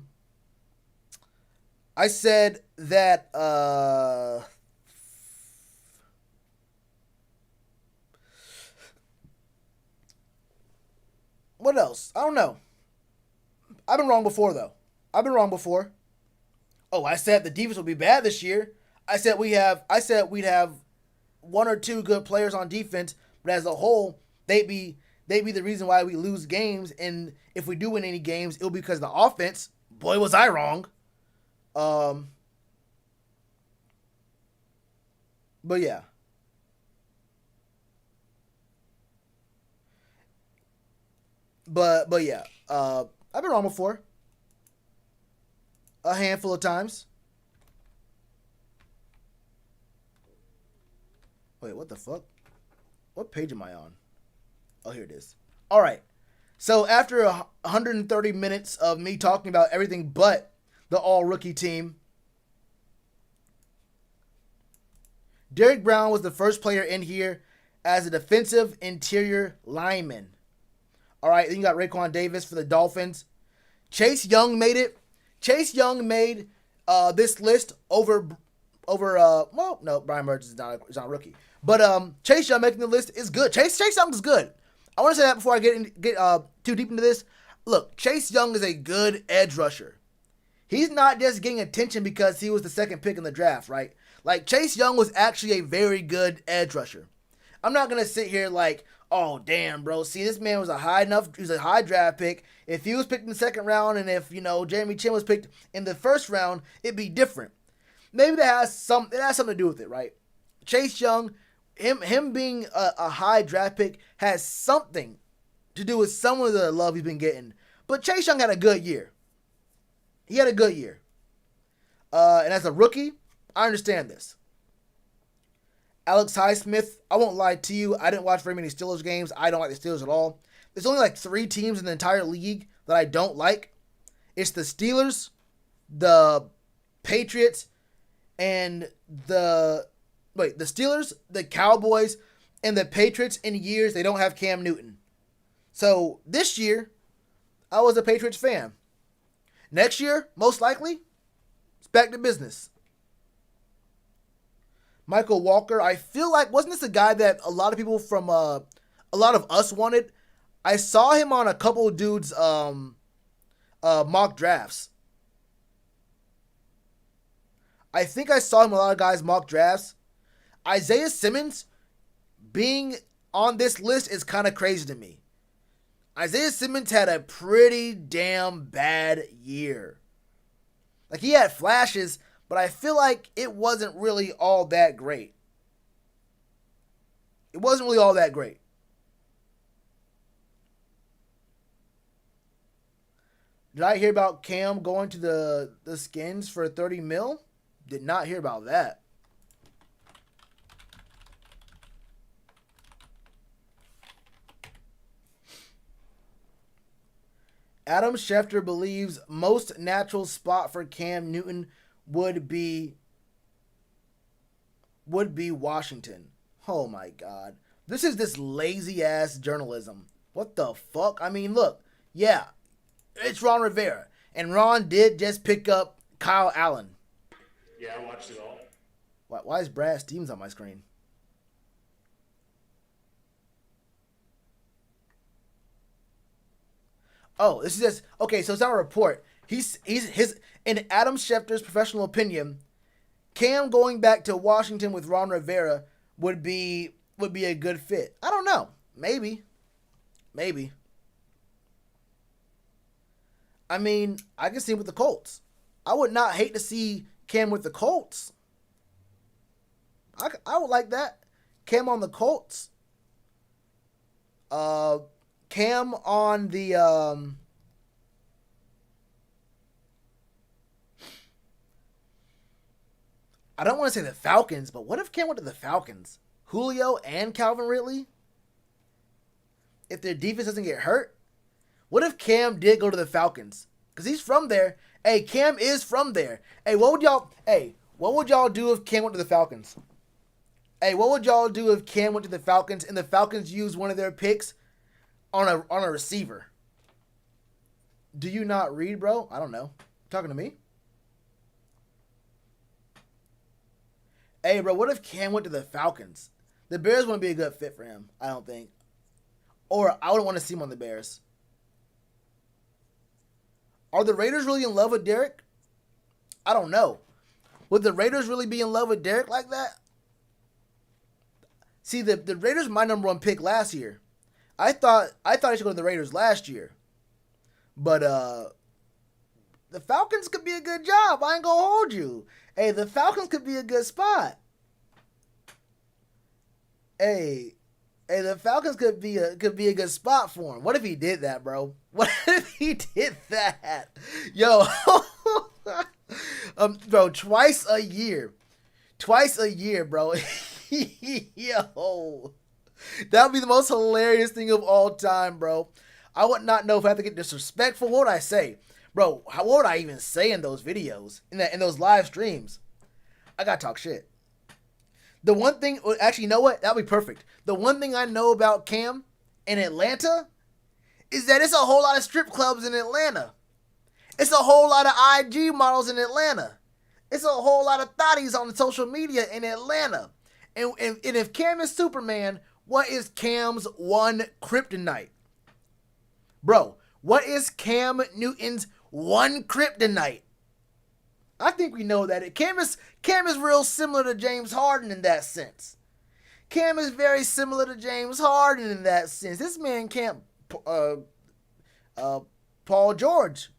A: said that what else? I don't know. I've been wrong before, though. Oh, I said the defense will be bad this year. I said we'd have one or two good players on defense, but as a whole, they'd be the reason why we lose games. And if we do win any games, it'll be because of the offense. Boy, was I wrong. But yeah. But yeah. I've been wrong before. A handful of times. Wait, what the fuck? What page am I on? Oh, here it is. All right. So after 130 minutes of me talking about everything but the all-rookie team, Derrick Brown was the first player in here as a defensive interior lineman. All right, then you got Raekwon Davis for the Dolphins. Chase Young made it. Chase Young made this list over well, no, Brian Burns is not a rookie. But Chase Young making the list is good. Chase Young is good. I want to say that before I get too deep into this. Look, Chase Young is a good edge rusher. He's not just getting attention because he was the second pick in the draft, right? Like, Chase Young was actually a very good edge rusher. I'm not going to sit here like, oh, damn, bro. See, this man was a high draft pick. If he was picked in the second round and if, Jeremy Chin was picked in the first round, it'd be different. Maybe it has something to do with it, right? Chase Young, him being a high draft pick has something to do with some of the love he's been getting. But Chase Young had a good year. He had a good year. And as a rookie, I understand this. Alex Highsmith, I won't lie to you. I didn't watch very many Steelers games. I don't like the Steelers at all. There's only like 3 teams in the entire league that I don't like. It's the Steelers, the Patriots, and the Steelers, the Cowboys, and the Patriots in years they don't have Cam Newton. So this year, I was a Patriots fan. Next year, most likely, it's back to business. Michael Walker, I feel like, wasn't this a guy that a lot of people from, a lot of us wanted? I saw him on a couple of dudes' mock drafts. I think I saw him on a lot of guys' mock drafts. Isaiah Simmons being on this list is kind of crazy to me. Isaiah Simmons had a pretty damn bad year. Like, he had flashes, but I feel like it wasn't really all that great. It wasn't really all that great. Did I hear about Cam going to the Skins for 30 mil? Did not hear about that. Adam Schefter believes most natural spot for Cam Newton would be Washington. Oh my God. This is this lazy ass journalism. What the fuck? I mean, look. Yeah. It's Ron Rivera. And Ron did just pick up Kyle Allen.
B: Yeah, I watched it all.
A: Why is Brad Stevens on my screen? Oh, this is just okay. So it's not a report. He's in Adam Schefter's professional opinion, Cam going back to Washington with Ron Rivera would be a good fit. I don't know. Maybe. I mean, I can see him with the Colts. I would not hate to see Cam with the Colts. I would like that. Cam on the Colts. Cam on the I don't want to say the Falcons, but what if Cam went to the Falcons? Julio and Calvin Ridley? If their defense doesn't get hurt? What if Cam did go to the Falcons? Because he's from there. Hey, Cam is from there. Hey, what would y'all do if Cam went to the Falcons? Hey, what would y'all do if Cam went to the Falcons and the Falcons used one of their picks on a receiver? Do you not read, bro? I don't know. Talking to me? Hey, bro, what if Cam went to the Falcons? The Bears wouldn't be a good fit for him, I don't think. Or I wouldn't want to see him on the Bears. Are the Raiders really in love with Derek? I don't know. Would the Raiders really be in love with Derek like that? See, the Raiders were my number one pick last year. I thought I should go to the Raiders last year. But the Falcons could be a good job. I ain't gonna hold you. Hey, the Falcons could be a good spot. Hey, the Falcons could be a good spot for him. What if he did that, bro? What if he did that? Yo, bro, twice a year, bro. Yo, that would be the most hilarious thing of all time, bro. I would not know if I have to get disrespectful. What would I say? Bro, what would I even say in those videos, in those live streams? I gotta talk shit. The one thing, actually, you know what? That'd be perfect. The one thing I know about Cam in Atlanta is that it's a whole lot of strip clubs in Atlanta. It's a whole lot of IG models in Atlanta. It's a whole lot of thotties on social media in Atlanta. And if Cam is Superman, what is Cam's one kryptonite? Bro, what is Cam Newton's one kryptonite? I think we know that Cam is real similar to James Harden in that sense. Cam is very similar to James Harden in that sense. This man can't Paul George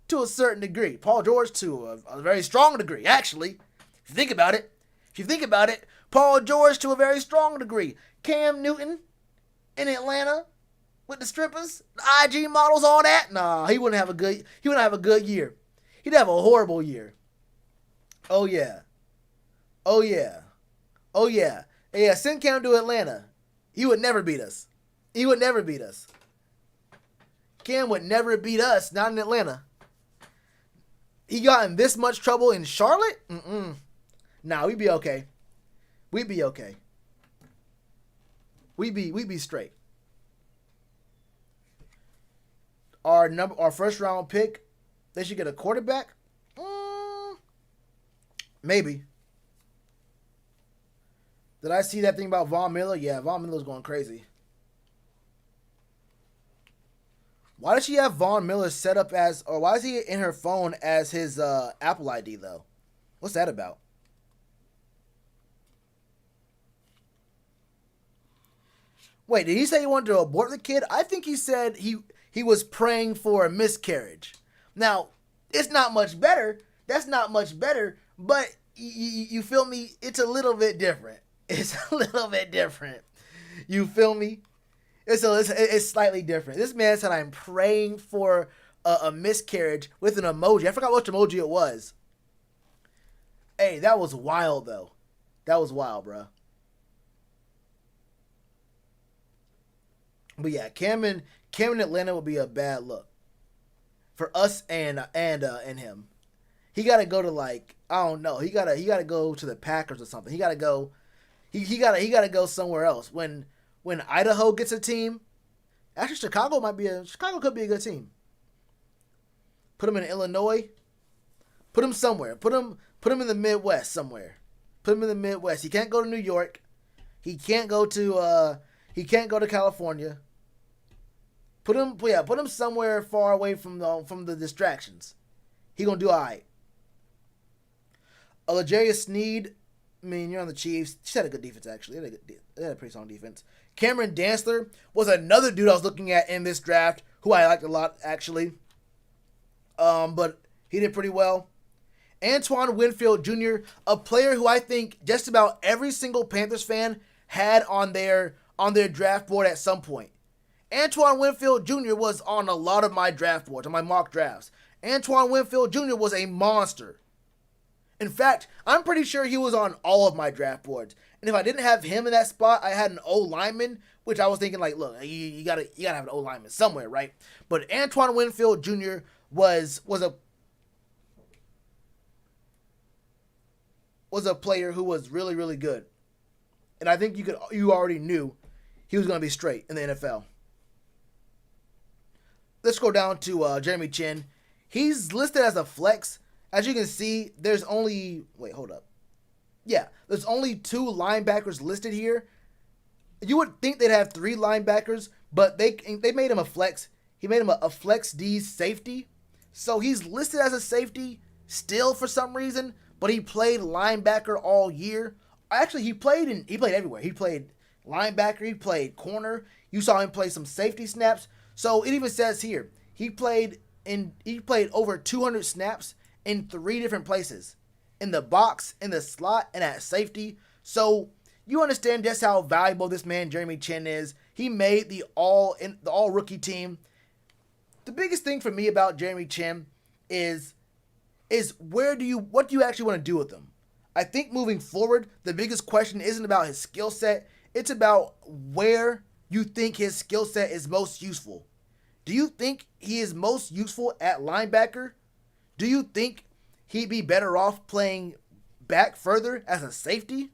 A: to a certain degree. Paul George to a very strong degree, actually. If you think about it, Paul George to a very strong degree. Cam Newton in Atlanta with the strippers, the IG models, all that. Nah, he wouldn't have a good year. He'd have a horrible year. Oh yeah. Yeah, send Cam to Atlanta. He would never beat us. Cam would never beat us, not in Atlanta. He got in this much trouble in Charlotte? Nah, we'd be okay. We'd be straight. Our first round pick, they should get a quarterback? Maybe. Did I see that thing about Von Miller? Yeah, Von Miller's going crazy. Why does she have Von Miller set up as, or why is he in her phone as his Apple ID though? What's that about? Wait, did he say he wanted to abort the kid? I think he said he was praying for a miscarriage. Now, it's not much better. That's not much better, but you feel me? It's a little bit different. You feel me? It's slightly different. This man said, I'm praying for a miscarriage with an emoji. I forgot which emoji it was. Hey, that was wild, though. That was wild, bro. But yeah, Cam in Atlanta would be a bad look for us and him. He got to go to, like, I don't know. He got to go to the Packers or something. He got to go. He got to go somewhere else. When Idaho gets a team, actually Chicago could be a good team. Put him in Illinois. Put him somewhere. Put him in the Midwest somewhere. Put him in the Midwest. He can't go to New York. He can't go to California. Put him somewhere far away from the distractions. He gonna do all right. L'Jarius Sneed, I mean, you're on the Chiefs. She had a good defense, actually. They had a pretty strong defense. Cameron Dantzler was another dude I was looking at in this draft, who I liked a lot, actually. But he did pretty well. Antoine Winfield Jr., a player who I think just about every single Panthers fan had on their draft board at some point. Antoine Winfield Jr. was on a lot of my draft boards, on my mock drafts. Antoine Winfield Jr. was a monster. In fact, I'm pretty sure he was on all of my draft boards. And if I didn't have him in that spot, I had an O lineman, which I was thinking like, look, you gotta have an O lineman somewhere, right? But Antoine Winfield Jr. was a player who was really, really good. And I think you already knew he was going to be straight in the NFL. Let's go down to Jeremy Chinn. He's listed as a flex. As you can see, there's only... Wait, hold up. Yeah, there's only 2 linebackers listed here. You would think they'd have 3 linebackers, but they made him a flex. He made him a flex D safety. So he's listed as a safety still for some reason, but he played linebacker all year. Actually, he played everywhere. He played linebacker, he played corner. You saw him play some safety snaps. So it even says here, he played over 200 snaps in 3 different places. In the box, in the slot, and at safety. So you understand just how valuable this man Jeremy Chinn is. He made the all rookie team. The biggest thing for me about Jeremy Chinn is what do you actually want to do with him? I think moving forward, the biggest question isn't about his skill set. It's about where you think his skill set is most useful. Do you think he is most useful at linebacker? Do you think he'd be better off playing back further as a safety?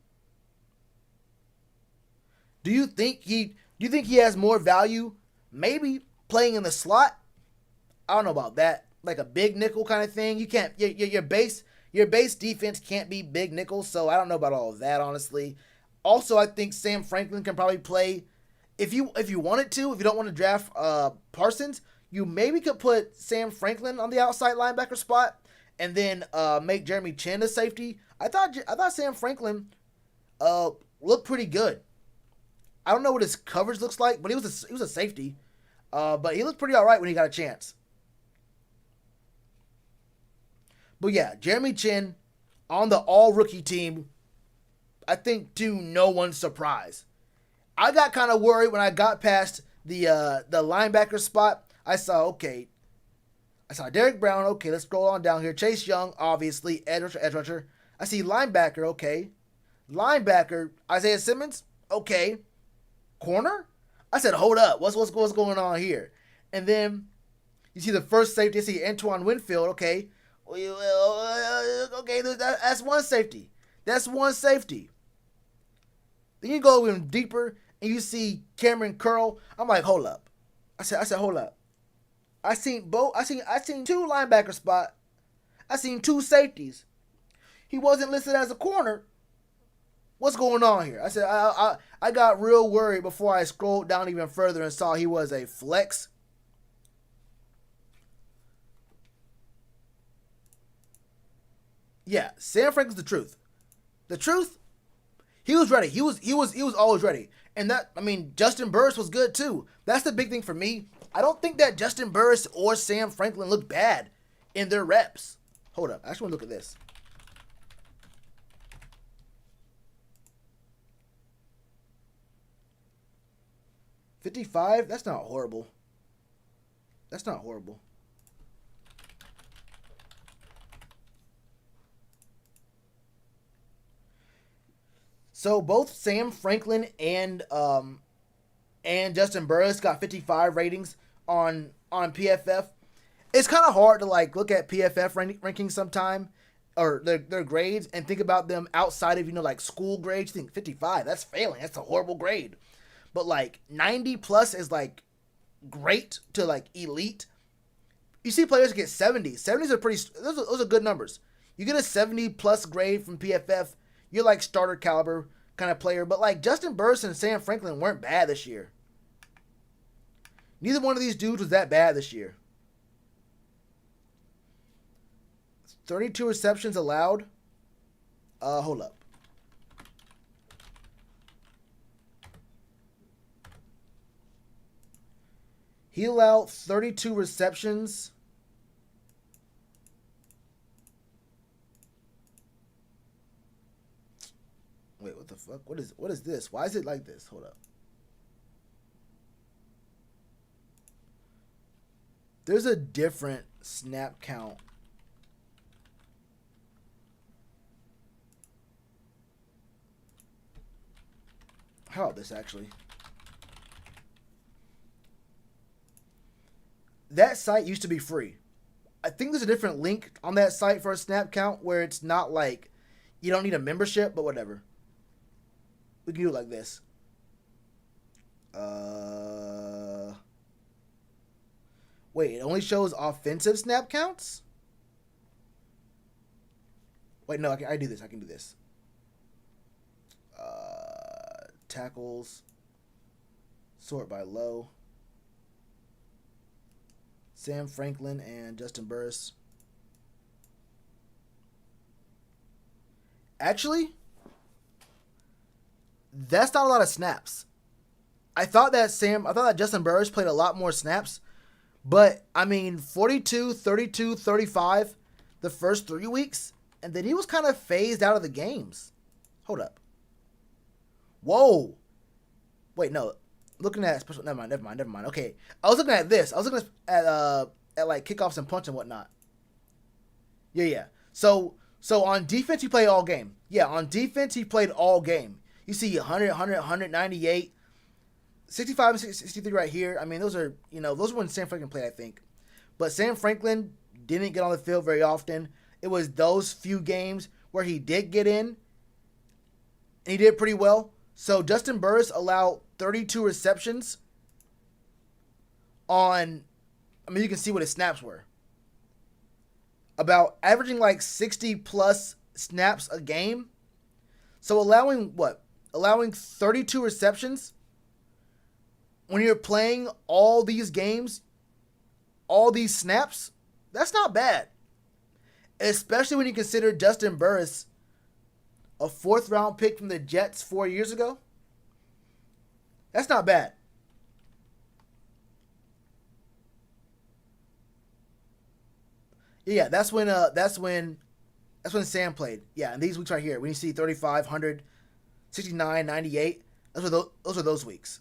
A: Do you think he has more value maybe playing in the slot? I don't know about that. Like a big nickel kind of thing. You can't your base defense can't be big nickel, so I don't know about all of that, honestly. Also, I think Sam Franklin can probably play if you wanted to. If you don't want to draft Parsons, you maybe could put Sam Franklin on the outside linebacker spot and then make Jeremy Chinn a safety. I thought Sam Franklin looked pretty good. I don't know what his coverage looks like, but he was a safety. But he looked pretty all right when he got a chance. But yeah, Jeremy Chinn on the all-rookie team, I think to no one's surprise. I got kind of worried when I got past the linebacker spot. I saw Derek Brown. Okay, let's scroll on down here. Chase Young, obviously, edge rusher. I see linebacker. Okay, linebacker. Isaiah Simmons. Okay, corner. I said, hold up. What's going on here? And then you see the first safety. I see Antoine Winfield. Okay. Okay, that's one safety. That's one safety. Then you go even deeper and you see Cameron Curl. I'm like, hold up. I said, hold up. I seen 2 linebacker spot. I seen 2 safeties. He wasn't listed as a corner. What's going on here? I said, I got real worried before I scrolled down even further and saw he was a flex. Yeah, Sam Franklin's the truth. The truth, he was ready. He was always ready. And Justin Burris was good too. That's the big thing for me. I don't think that Justin Burris or Sam Franklin looked bad in their reps. Hold up. I actually want to look at this. $55? That's not horrible. That's not horrible. So both Sam Franklin and Justin Burris got 55 ratings on PFF. It's kind of hard to look at PFF rankings sometime, or their grades, and think about them outside of school grades. You think 55, that's failing. That's a horrible grade. But 90 plus is great to elite. You see players get 70. 70s are those are good numbers. You get a 70 plus grade from PFF, you're starter caliber kind of player. But Justin Burris and Sam Franklin weren't bad this year. Neither one of these dudes was that bad this year. 32 receptions allowed. Hold up. He allowed 32 receptions. Wait, what the fuck? What is this? Why is it like this? Hold up. There's a different snap count. How about this, actually? That site used to be free. I think there's a different link on that site for a snap count where it's not like you don't need a membership, but whatever. We can do it like this. Wait, it only shows offensive snap counts? Wait, no, I do this. I can do this. Tackles. Sort by low. Sam Franklin and Justin Burris. Actually, that's not a lot of snaps. I thought that Justin Burris played a lot more snaps, but I mean 42, 32, 35 the first 3 weeks, and then he was kind of phased out of the games. Hold up. Whoa. Wait, no. Looking at special. Never mind. Okay, I was looking at this. I was looking at like kickoffs and punch and whatnot. Yeah. So on defense, he played all game. Yeah, on defense, he played all game. You see 100, 198, 65, and 63 right here. I mean, those are when Sam Franklin played, I think. But Sam Franklin didn't get on the field very often. It was those few games where he did get in, and he did pretty well. So Justin Burris allowed 32 receptions on, I mean, you can see what his snaps were. About averaging like 60 plus snaps a game. So allowing 32 receptions when you're playing all these games, all these snaps, that's not bad. Especially when you consider Justin Burris a 4th round pick from the Jets 4 years ago. That's not bad. Yeah, that's when Sam played. Yeah, and these weeks right here, when you see 35, 100, 69, 98, those are those weeks.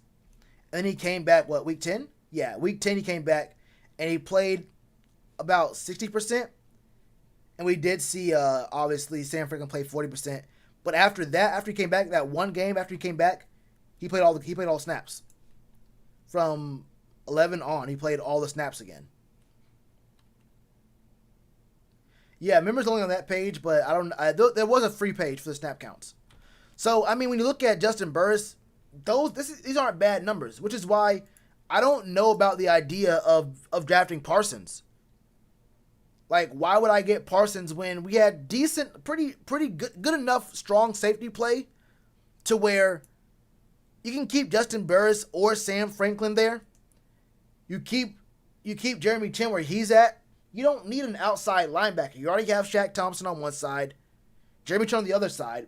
A: And then he came back, week 10? Yeah, week 10 he came back, and he played about 60%. And we did see, obviously, Sam Franklin play 40%. But after that, after he came back, that one game after he came back, he played all snaps. From 11 on, he played all the snaps again. Yeah, members only on that page, but there was a free page for the snap counts. So, I mean, when you look at Justin Burris, these aren't bad numbers, which is why I don't know about the idea of drafting Parsons. Like, why would I get Parsons when we had decent, pretty good enough strong safety play to where you can keep Justin Burris or Sam Franklin there. You keep Jeremy Chin where he's at. You don't need an outside linebacker. You already have Shaq Thompson on one side, Jeremy Chin on the other side.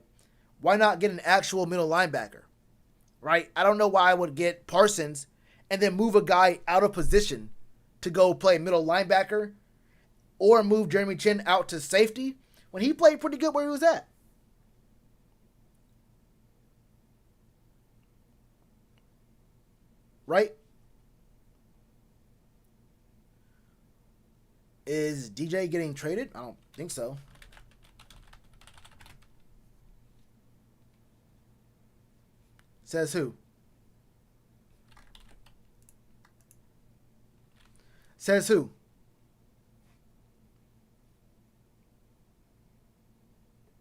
A: Why not get an actual middle linebacker? Right? I don't know why I would get Parsons and then move a guy out of position to go play middle linebacker, or move Jeremy Chin out to safety when he played pretty good where he was at. Right? Is DJ getting traded? I don't think so. Says who? Says who?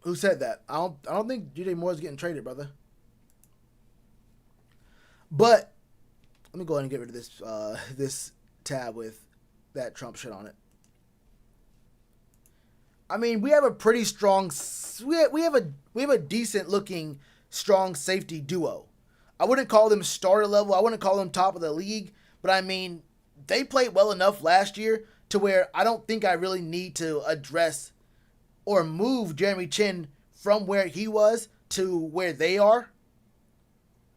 A: Who said that? I don't think DJ Moore's getting traded, brother. But let me go ahead and get rid of this tab with that Trump shit on it. I mean, we have a pretty strong, we have a decent looking strong safety duo. I wouldn't call them starter level. I wouldn't call them top of the league, but I mean, they played well enough last year to where I don't think I really need to address or move Jeremy Chin from where he was to where they are,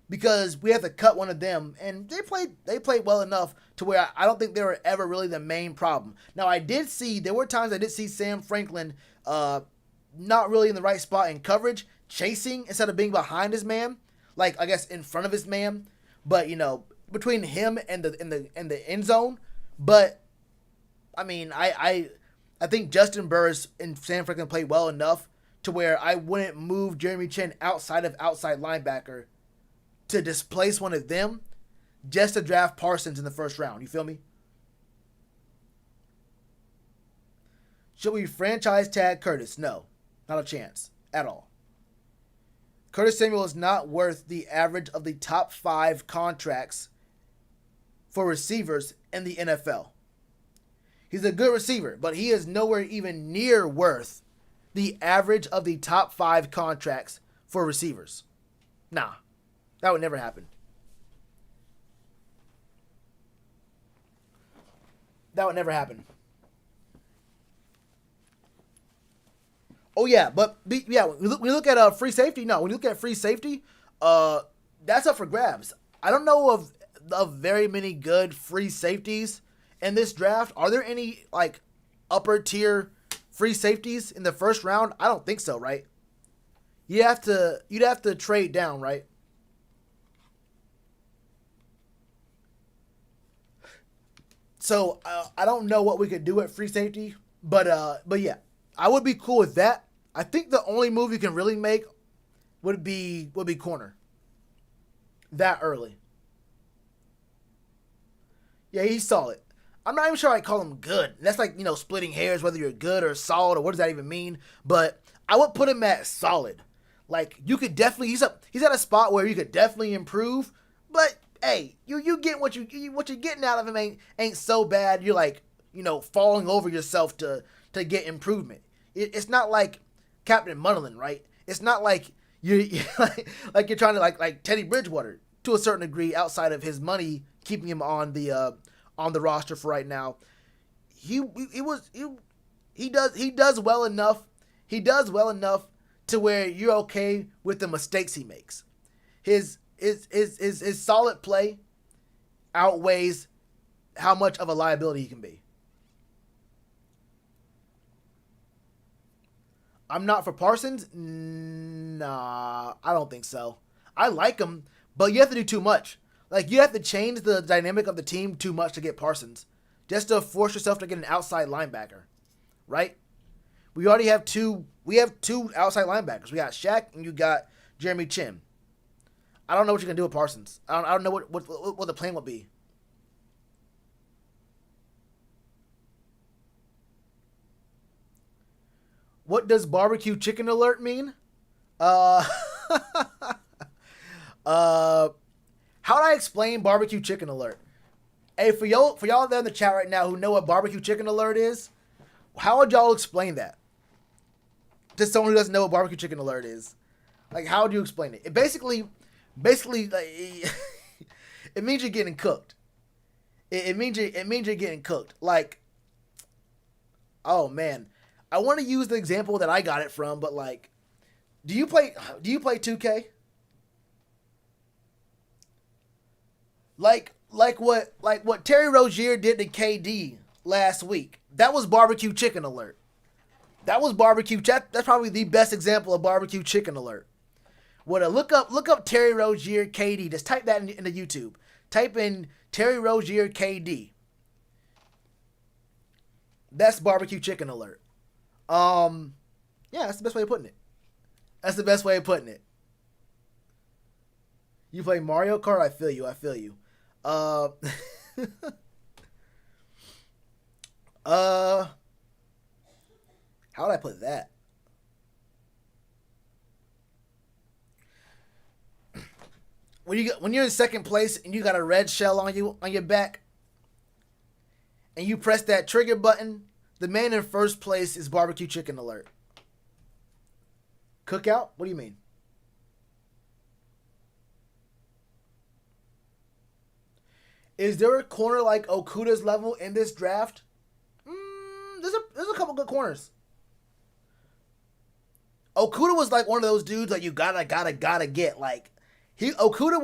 A: because we have to cut one of them, and they played well enough to where I don't think they were ever really the main problem. Now, there were times I did see Sam Franklin not really in the right spot in coverage, chasing instead of being behind his man, like I guess in front of his man, but between him and the end zone. But I mean, I think Justin Burris and Sam Franklin played well enough to where I wouldn't move Jeremy Chin outside of outside linebacker to displace one of them just to draft Parsons in the first round. You feel me? Should we franchise tag Curtis? No, not a chance at all. Curtis Samuel is not worth the average of the top 5 contracts for receivers in the NFL. He's a good receiver, but he is nowhere even near worth the average of the top 5 contracts for receivers. Nah, that would never happen. That would never happen. Oh yeah, but yeah, we look at free safety. No, when you look at free safety, that's up for grabs. I don't know of very many good free safeties in this draft. Are there any like upper tier free safeties in the first round? I don't think so, right? You'd have to trade down, right? So I don't know what we could do at free safety, but yeah, I would be cool with that. I think the only move you can really make would be corner. That early. Yeah, he's solid. I'm not even sure I call him good. That's like, splitting hairs whether you're good or solid or what does that even mean? But I would put him at solid. Like you could definitely he's at a spot where you could definitely improve, but hey, you get what you're getting out of him ain't so bad. You're like, falling over yourself to get improvement. It's not like Captain Munderland, right? It's not like you're like you're trying to like Teddy Bridgewater to a certain degree outside of his money keeping him on the roster for right now. He does well enough. He does well enough to where you're okay with the mistakes he makes. His solid play outweighs how much of a liability he can be. I'm not for Parsons? Nah, I don't think so. I like him, but you have to do too much. Like, you have to change the dynamic of the team too much to get Parsons. Just to force yourself to get an outside linebacker. Right? We already have two outside linebackers. We got Shaq and you got Jeremy Chin. I don't know what you're going to do with Parsons. I don't know what the plan would be. What does barbecue chicken alert mean? How do I explain barbecue chicken alert? Hey, for y'all there in the chat right now who know what barbecue chicken alert is, how would y'all explain that to someone who doesn't know what barbecue chicken alert is? Like, how would you explain it? It basically, like, it means you're getting cooked. It means you're getting cooked. Like, oh man, I want to use the example that I got it from, but like, do you play 2K? Like what Terry Rozier did to KD last week. That was barbecue chicken alert. That was barbecue. That's probably the best example of barbecue chicken alert. Look up Terry Rozier KD. Just type that into YouTube. Type in Terry Rozier KD. That's barbecue chicken alert. Yeah, that's the best way of putting it. That's the best way of putting it. You play Mario Kart? I feel you. How would I put that? When you're in second place and you got a red shell on your back, and you press that trigger button, the man in first place is barbecue chicken alert. Cookout? What do you mean? Is there a corner like Okuda's level in this draft? There's a couple good corners. Okuda was like one of those dudes that you gotta get. Like Okuda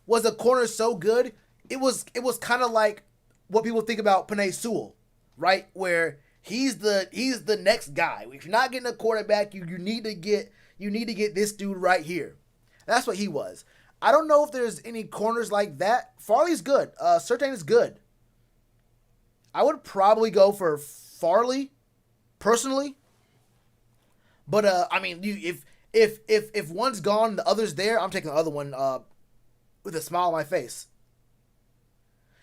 A: was a corner so good, it was kind of like what people think about Penei Sewell, right? Where he's the next guy. If you're not getting a quarterback, you need to get this dude right here. That's what he was. I don't know if there's any corners like that. Farley's good. Surtain is good. I would probably go for Farley, personally. But I mean, if one's gone, the other's there. I'm taking the other one. with a smile on my face.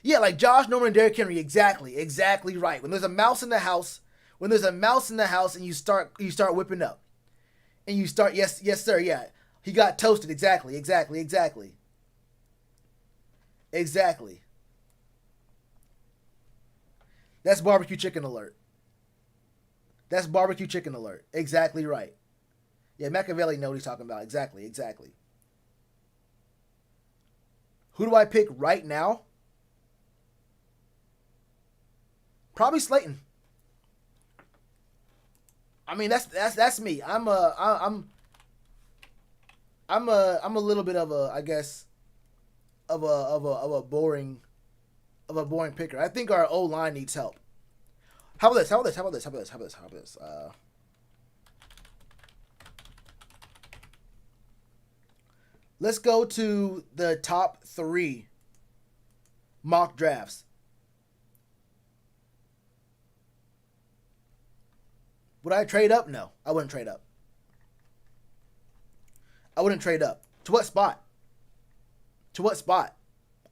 A: Yeah, like Josh Norman and Derrick Henry. Exactly right. When there's a mouse in the house, and you start whipping up, and you start, yes sir, yeah, he got toasted. Exactly. That's barbecue chicken alert. Exactly right. Yeah, Machiavelli knows what he's talking about. Exactly. Who do I pick right now? Probably Slayton. I mean, that's me. I'm a little bit of a, I guess, of a boring picker. I think our O-line needs help. How about this? Let's go to the top 3 mock drafts. Would I trade up? No, I wouldn't trade up. To what spot?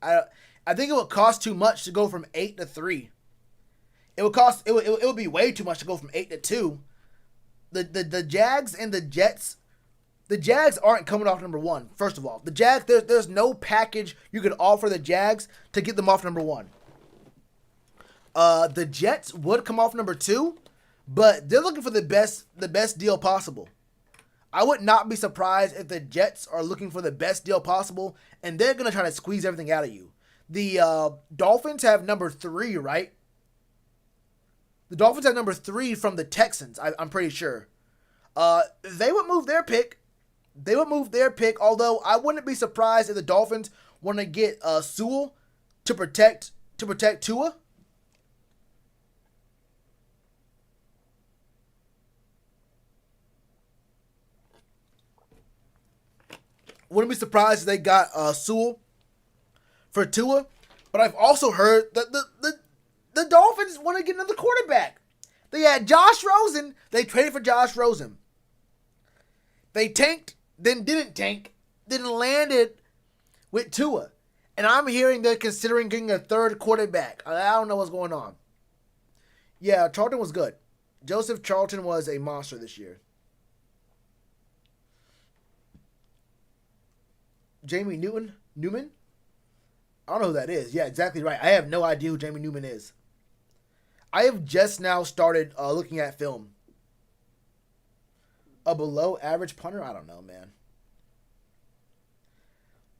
A: I think it would cost too much to go from 8 to 3. It would be way too much to go from 8 to 2. The Jags and the Jets. The Jags aren't coming off number 1. First of all, the Jags, there's no package you could offer the Jags to get them off number 1. The Jets would come off number 2, but they're looking for the best deal possible. I would not be surprised if the Jets are looking for the best deal possible, and they're gonna try to squeeze everything out of you. The Dolphins have number 3, right? The Dolphins have number 3 from the Texans. I'm pretty sure. They would move their pick. Although I wouldn't be surprised if the Dolphins want to get Sewell to protect Tua. Wouldn't be surprised if they got Sewell for Tua. But I've also heard that the Dolphins want to get another quarterback. They had Josh Rosen. They traded for Josh Rosen. They tanked, then didn't tank, then landed with Tua. And I'm hearing they're considering getting a third quarterback. I don't know what's going on. Yeah, Charlton was good. Joseph Charlton was a monster this year. Jamie Newman? I don't know who that is. Yeah, exactly right. I have no idea who Jamie Newman is. I have just now started looking at film. A below average punter? I don't know, man.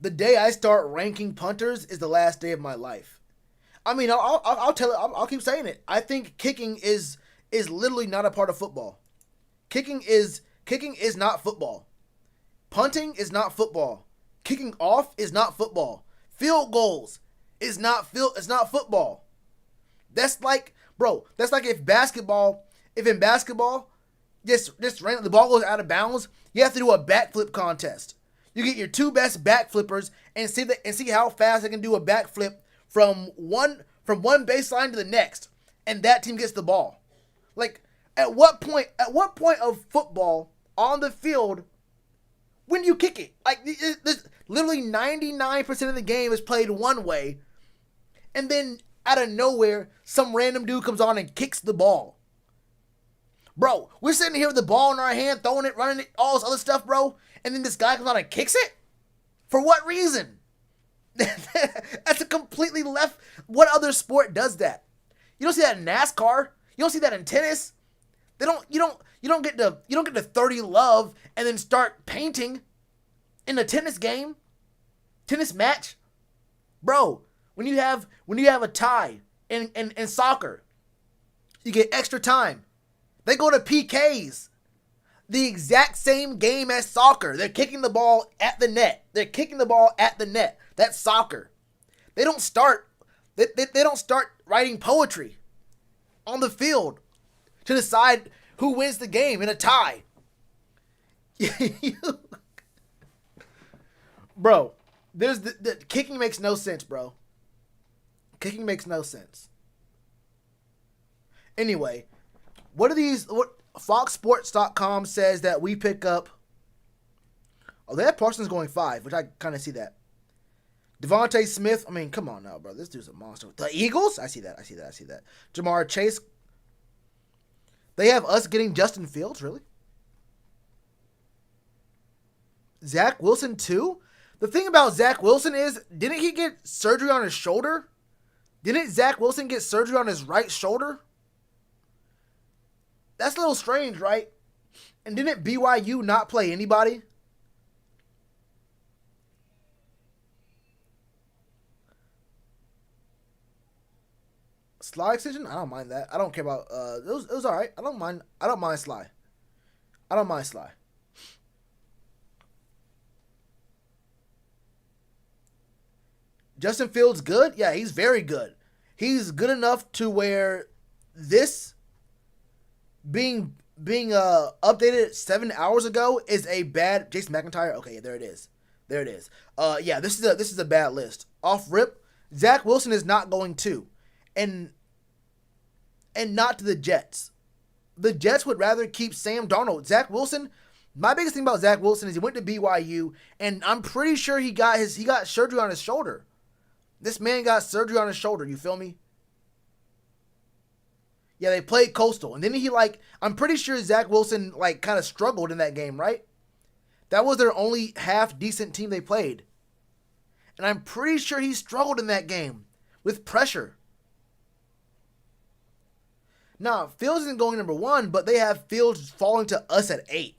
A: The day I start ranking punters is the last day of my life. I mean, I'll tell it. I'll keep saying it. I think kicking is literally not a part of football. Kicking is not football. Punting is not football. Kicking off is not football. Field goals is not football. That's like, bro, that's like if in basketball, just the ball goes out of bounds, you have to do a backflip contest. You get your 2 best backflippers and see how fast they can do a backflip from one baseline to the next, and that team gets the ball. Like, at what point of football on the field when you kick it? Like, literally 99% of the game is played one way, and then out of nowhere, some random dude comes on and kicks the ball. Bro, we're sitting here with the ball in our hand, throwing it, running it, all this other stuff, bro, and then this guy comes on and kicks it? For what reason? That's a completely left. What other sport does that? You don't see that in NASCAR. You don't see that in tennis. You don't get to 30 love and then start painting in a tennis match. Bro, when you have a tie in soccer, you get extra time. They go to PKs. The exact same game as soccer. They're kicking the ball at the net. That's soccer. They don't start writing poetry on the field to decide who wins the game in a tie. Bro, the kicking makes no sense, bro. Kicking makes no sense. Anyway, what FoxSports.com says that we pick up. Oh, they have Parsons going 5, which I kind of see that. Devontae Smith. I mean, come on now, bro. This dude's a monster. The Eagles? I see that. Jamar Chase. They have us getting Justin Fields, really? Zach Wilson, too? The thing about Zach Wilson is, didn't he get surgery on his shoulder? Didn't Zach Wilson get surgery on his right shoulder? That's a little strange, right? And didn't BYU not play anybody? Sly extension? I don't mind that. I don't care about it was alright. I don't mind Sly. I don't mind Sly. Justin Fields good? Yeah, he's very good. He's good enough to where this being updated 7 hours ago is a bad Jason McIntyre. Okay, there it is. Yeah, this is a bad list. Off rip, Zach Wilson is not going to. And not to the Jets. The Jets would rather keep Sam Darnold. Zach Wilson, my biggest thing about Zach Wilson is he went to BYU, and I'm pretty sure he got surgery on his shoulder. This man got surgery on his shoulder, you feel me? Yeah, they played Coastal, and then I'm pretty sure Zach Wilson kind of struggled in that game, right? That was their only half decent team they played. And I'm pretty sure he struggled in that game with pressure. Now, Fields isn't going number 1, but they have Fields falling to us at 8.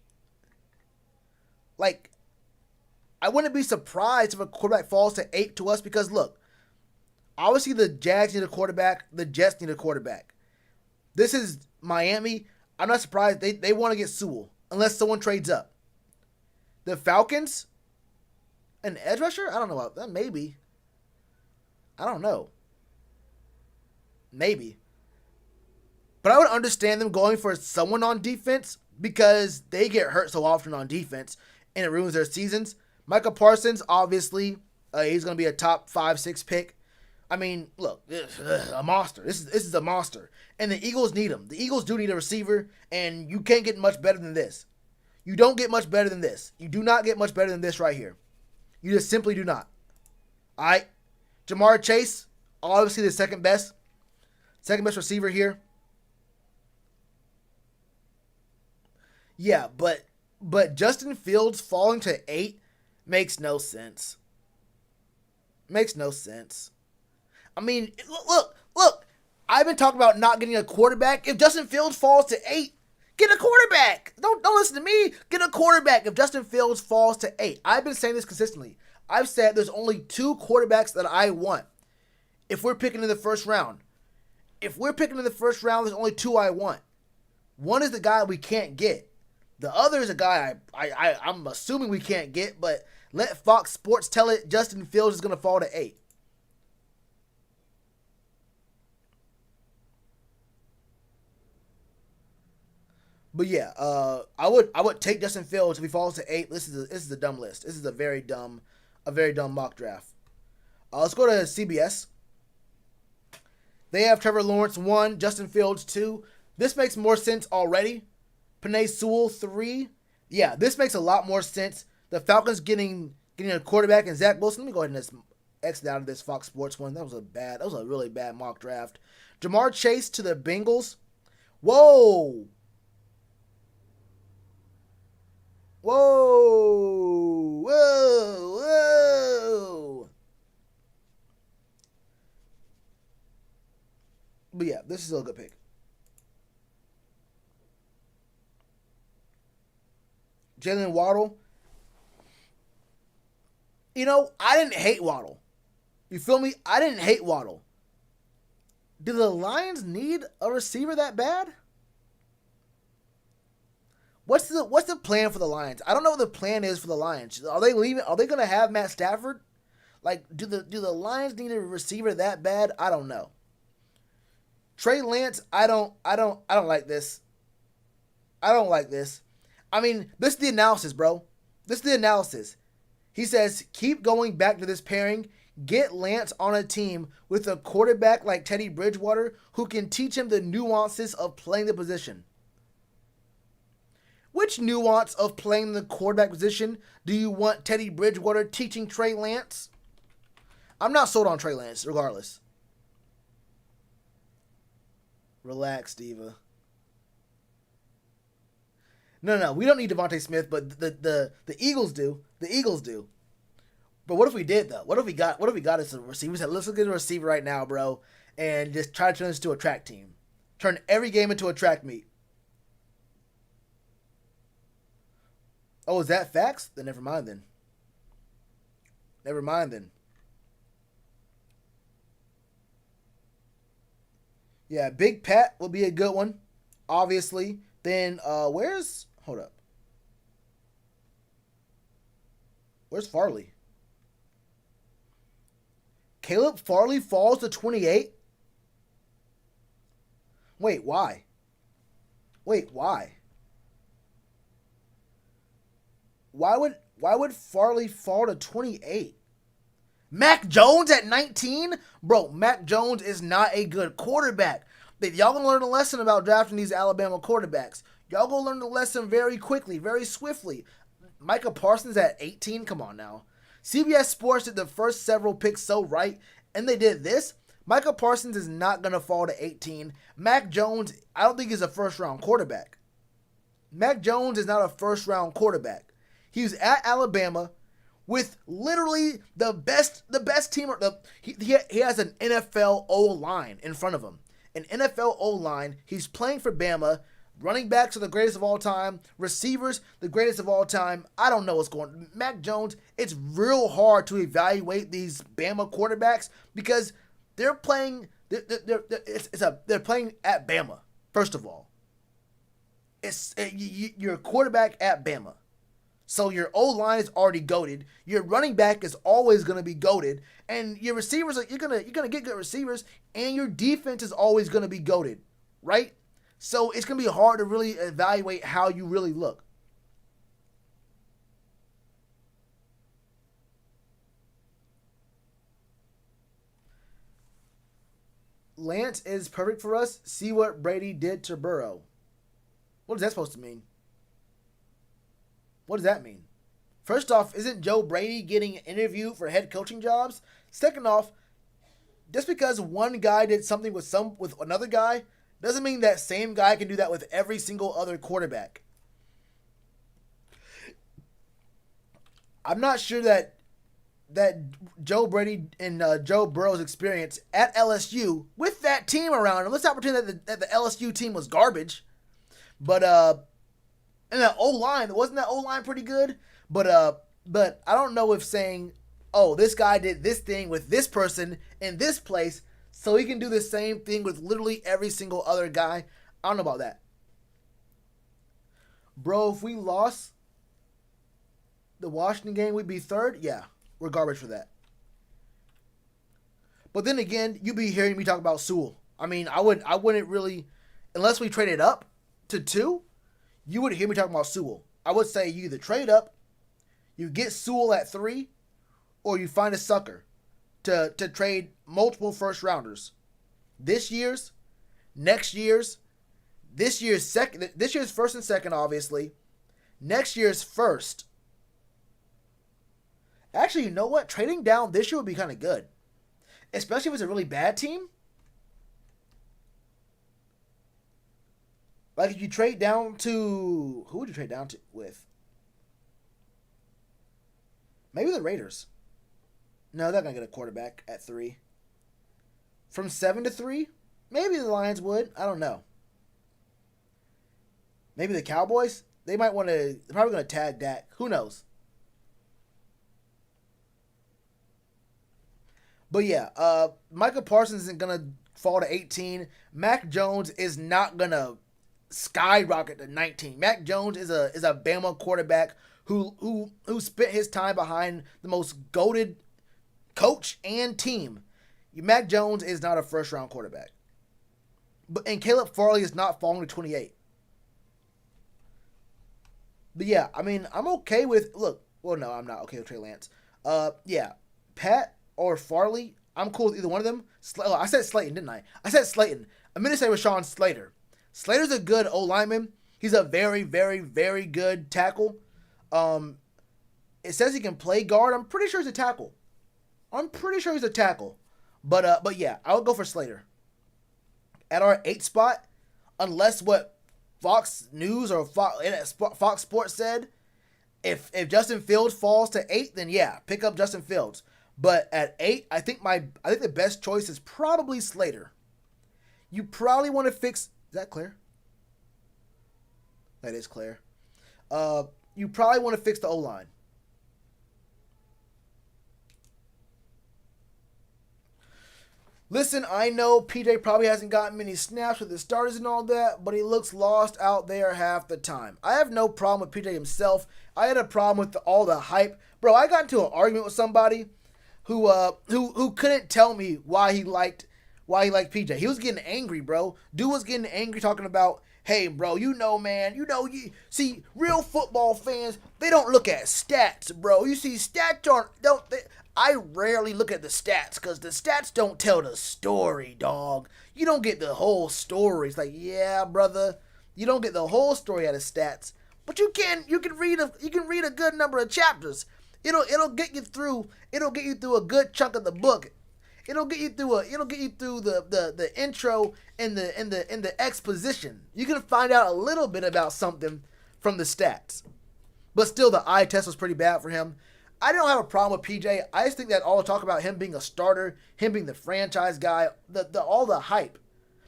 A: I wouldn't be surprised if a quarterback falls to 8 to us because, look, obviously the Jags need a quarterback. The Jets need a quarterback. This is Miami. I'm not surprised. They want to get Sewell unless someone trades up. The Falcons, an edge rusher? I don't know about that. Maybe. I don't know. Maybe. But I would understand them going for someone on defense because they get hurt so often on defense and it ruins their seasons. Micah Parsons, obviously, he's going to be a top 5-6 pick. I mean, look, a monster. This is a monster. And the Eagles need him. The Eagles do need a receiver, and you can't get much better than this. You don't get much better than this. You do not get much better than this right here. You just simply do not. All right? Jamar Chase, obviously the second best receiver here. Yeah, but Justin Fields falling to 8 makes no sense. Makes no sense. I mean, look. I've been talking about not getting a quarterback. If Justin Fields falls to 8, get a quarterback. Don't listen to me. Get a quarterback if Justin Fields falls to 8. I've been saying this consistently. I've said there's only 2 quarterbacks that I want if we're picking in the first round. If we're picking in the first round, there's only 2 I want. One is the guy we can't get. The other is a guy I'm assuming we can't get, but let Fox Sports tell it Justin Fields is going to fall to 8. But yeah, I would take Justin Fields if he falls to 8. This is a dumb list. This is a very dumb mock draft. Let's go to CBS. They have Trevor Lawrence 1, Justin Fields 2. This makes more sense already. Penei Sewell 3. Yeah, this makes a lot more sense. The Falcons getting a quarterback and Zach Wilson. Let me go ahead and just exit out of this Fox Sports one. That was a really bad mock draft. Jamar Chase to the Bengals. Whoa. But yeah, this is a good pick. Jalen Waddle. You know, I didn't hate Waddle. You feel me? I didn't hate Waddle. Do the Lions need a receiver that bad? What's the plan for the Lions? I don't know what the plan is for the Lions. Are they leaving? Are they going to have Matt Stafford? Do the Lions need a receiver that bad? I don't know. Trey Lance, I don't like this. I don't like this. I mean, this is the analysis, bro. This is the analysis. He says, keep going back to this pairing. Get Lance on a team with a quarterback like Teddy Bridgewater who can teach him the nuances of playing the position. Which nuance of playing the quarterback position do you want Teddy Bridgewater teaching Trey Lance? I'm not sold on Trey Lance, regardless. Relax, Diva. No, we don't need Devontae Smith, but the Eagles do. The Eagles do. But what if we did though? What if we got us a receiver? We said, let's look at a receiver right now, bro, and just try to turn this into a track team. Turn every game into a track meet. Oh, is that facts? Then never mind then. Never mind then. Yeah, Big Pat will be a good one, obviously. Then hold up. Where's Farley? Caleb Farley falls to 28? Wait, why? Why would Farley fall to 28? Mac Jones at 19? Bro, Mac Jones is not a good quarterback. Y'all gonna learn a lesson about drafting these Alabama quarterbacks. Y'all gonna learn the lesson very quickly, very swiftly. Micah Parsons at 18? Come on now. CBS Sports did the first several picks so right, and they did this. Micah Parsons is not going to fall to 18. Mac Jones, I don't think he's a first-round quarterback. Mac Jones is not a first-round quarterback. He was at Alabama with literally the best team. He has an NFL O-line in front of him. An NFL O-line. He's playing for Bama. Running backs are the greatest of all time. Receivers, the greatest of all time. I don't know what's going on. Mac Jones, it's real hard to evaluate these Bama quarterbacks because they're playing. They're playing at Bama. First of all, you're a quarterback at Bama, so your O-line is already goated. Your running back is always going to be goated, and your receivers you're gonna get good receivers, and your defense is always going to be goated, right? So it's going to be hard to really evaluate how you really look. Lance is perfect for us. See what Brady did to Burrow. What is that supposed to mean? What does that mean? First off, isn't Joe Brady getting interviewed for head coaching jobs? Second off, just because one guy did something with another guy doesn't mean that same guy can do that with every single other quarterback. I'm not sure that Joe Brady and Joe Burrow's experience at LSU with that team around him, let's not pretend that the LSU team was garbage. But and that O-line, wasn't that O-line pretty good? But I don't know if saying, oh, this guy did this thing with this person in this place, so he can do the same thing with literally every single other guy. I don't know about that. Bro, if we lost the Washington game, we'd be third? Yeah, we're garbage for that. But then again, you'd be hearing me talk about Sewell. I mean, I wouldn't really, unless we traded up to 2, you wouldn't hear me talking about Sewell. I would say you either trade up, you get Sewell at 3, or you find a sucker to trade multiple first rounders. This year's, next year's, this year's first and second, obviously. Next year's first. Actually, you know what? Trading down this year would be kind of good. Especially if it's a really bad team. Like if you trade down to... Who would you trade down to with? Maybe the Raiders. No, they're going to get a quarterback at 3. From 7 to 3? Maybe the Lions would. I don't know. Maybe the Cowboys? They might want to... They're probably going to tag Dak. Who knows? But yeah, Micah Parsons isn't going to fall to 18. Mac Jones is not going to skyrocket to 19. Mac Jones is a Bama quarterback who spent his time behind the most goated coach and team. Mac Jones is not a first-round quarterback. And Caleb Farley is not falling to 28. But yeah, I mean, I'm okay with... Look, well, no, I'm not okay with Trey Lance. Yeah, Pat or Farley, I'm cool with either one of them. I said Slayton, didn't I? I said Slayton. I meant to say Rashawn Slater. Slater's a good O-lineman. He's a very, very, very good tackle. It says he can play guard. I'm pretty sure he's a tackle. I'm pretty sure he's a tackle. But yeah, I would go for Slater. At our 8 spot, unless what Fox News or Fox Sports said, if Justin Fields falls to 8, then yeah, pick up Justin Fields. But at 8, I think the best choice is probably Slater. You probably want to fix. Is that Claire? That is Claire. You probably want to fix the O-line. Listen, I know PJ probably hasn't gotten many snaps with the starters and all that, but he looks lost out there half the time. I have no problem with PJ himself. I had a problem with all the hype. Bro, I got into an argument with somebody who couldn't tell me why he liked PJ. He was getting angry, bro. Dude was getting angry talking about, hey, bro, man, see, real football fans, they don't look at stats, bro. You see, stats I rarely look at the stats because the stats don't tell the story, dog. You don't get the whole story. It's like, yeah, brother, you don't get the whole story out of stats, but you can read a good number of chapters. It'll get you through a good chunk of the book. It'll get you through the intro and the exposition. You can find out a little bit about something from the stats. But still, the eye test was pretty bad for him. I don't have a problem with PJ. I just think that all the talk about him being a starter, him being the franchise guy, all the hype,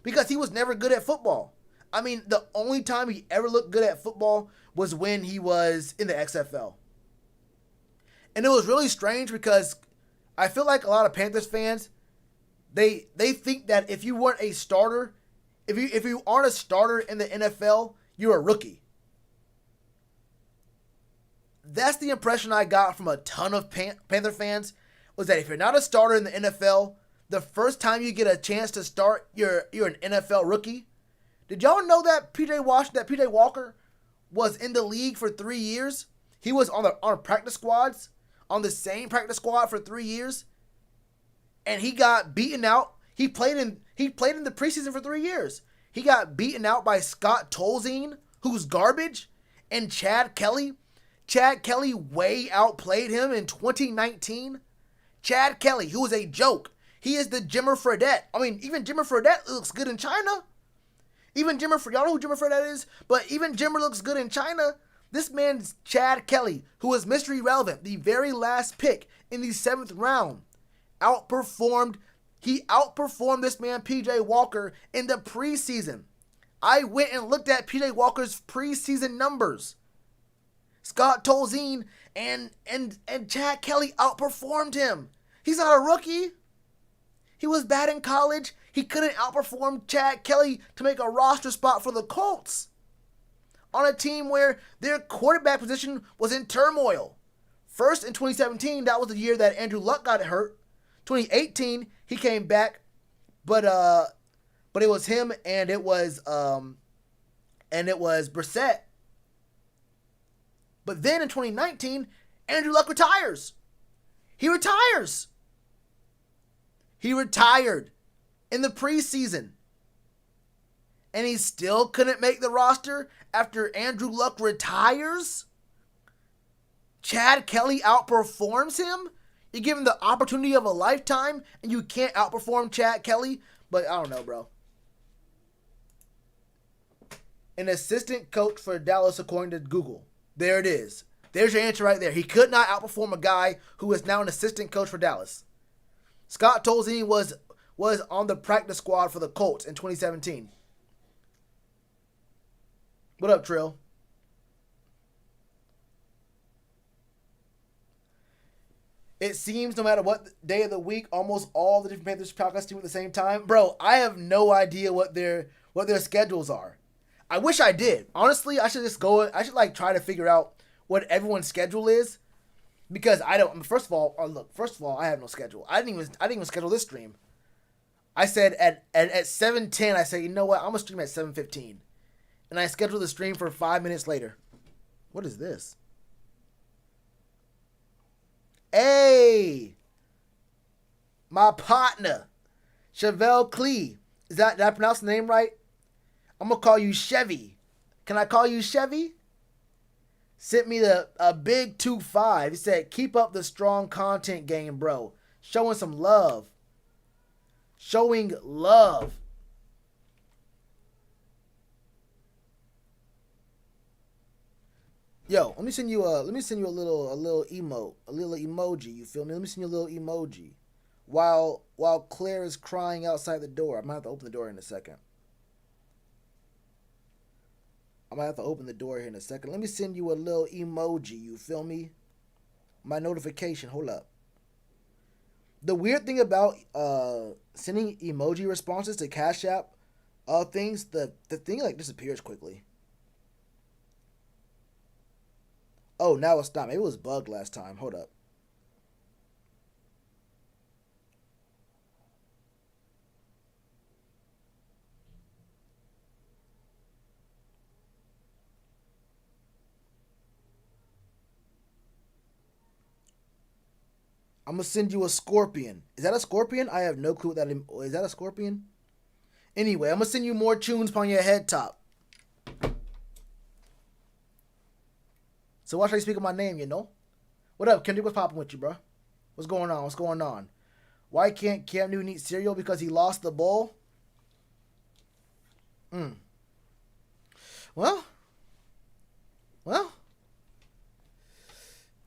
A: because he was never good at football. I mean, the only time he ever looked good at football was when he was in the XFL. And it was really strange because I feel like a lot of Panthers fans, they think that if you weren't a starter, if you aren't a starter in the NFL, you're a rookie. That's the impression I got from a ton of Panther fans, was that if you're not a starter in the NFL, the first time you get a chance to start, you're an NFL rookie. Did y'all know that PJ Walker was in the league for 3 years? He was on practice squads, on the same practice squad for 3 years, and he got beaten out. He played in the preseason for 3 years. He got beaten out by Scott Tolzien, who's garbage, and Chad Kelly. Chad Kelly way outplayed him in 2019. Chad Kelly, who is a joke. He is the Jimmer Fredette. I mean, even Jimmer Fredette looks good in China. Y'all know who Jimmer Fredette is? But even Jimmer looks good in China. This man's Chad Kelly, who was mystery relevant, the very last pick in the 7th round, outperformed this man, PJ Walker, in the preseason. I went and looked at PJ Walker's preseason numbers. Scott Tolzien and Chad Kelly outperformed him. He's not a rookie. He was bad in college. He couldn't outperform Chad Kelly to make a roster spot for the Colts on a team where their quarterback position was in turmoil. First, in 2017, that was the year that Andrew Luck got hurt. 2018, he came back, but it was him and it was Brissett. But then in 2019, Andrew Luck retires. He retires. He retired in the preseason. And he still couldn't make the roster after Andrew Luck retires? Chad Kelly outperforms him? You give him the opportunity of a lifetime and you can't outperform Chad Kelly? But I don't know, bro. An assistant coach for Dallas according to Google. There it is. There's your answer right there. He could not outperform a guy who is now an assistant coach for Dallas. Scott Tolzien was on the practice squad for the Colts in 2017. What up, Trill? It seems no matter what day of the week, almost all the different Panthers podcast team at the same time. Bro, I have no idea what their schedules are. I wish I did. Honestly, I should just go. I should try to figure out what everyone's schedule is, because I don't. First of all, I have no schedule. I didn't even schedule this stream. I said at 7:10. I said, you know what? I'm gonna stream at 7:15, and I scheduled the stream for 5 minutes later. What is this? Hey, my partner, Chevelle Clee. Did I pronounce the name right? I'm going to call you Chevy. Can I call you Chevy? Sent me a big 2-5. He said, keep up the strong content game, bro. Showing some love. Showing love. Yo, let me send you a little emote, a little emoji. You feel me? Let me send you a little emoji. While Claire is crying outside the door, I might have to open the door in a second. Let me send you a little emoji. You feel me? My notification. Hold up. The weird thing about sending emoji responses to Cashapp things, the thing like disappears quickly. Oh, now it's not. Maybe it was bugged last time. Hold up. I'm going to send you a scorpion. Is that a scorpion? I have no clue what that is. Is that a scorpion? Anyway, I'm going to send you more tunes upon your head top. So why should I speak of my name, you know? What up, Kendrick? What's popping with you, bro? What's going on? Why can't Cam Newton eat cereal? Because he lost the bowl? Well.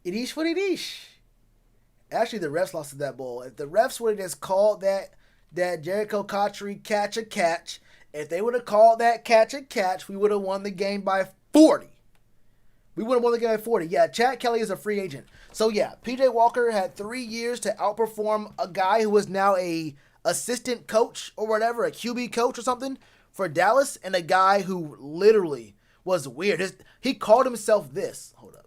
A: It is what it is. Actually, the refs lost to that bowl. If the refs would have just called that Jericho Cotchery catch a catch, if they would have called that catch a catch, we would have won the game by 40. Yeah, Chad Kelly is a free agent. So yeah, PJ Walker had 3 years to outperform a guy who was now a assistant coach or whatever, a QB coach or something for Dallas, and a guy who literally was weird. He called himself this. Hold up.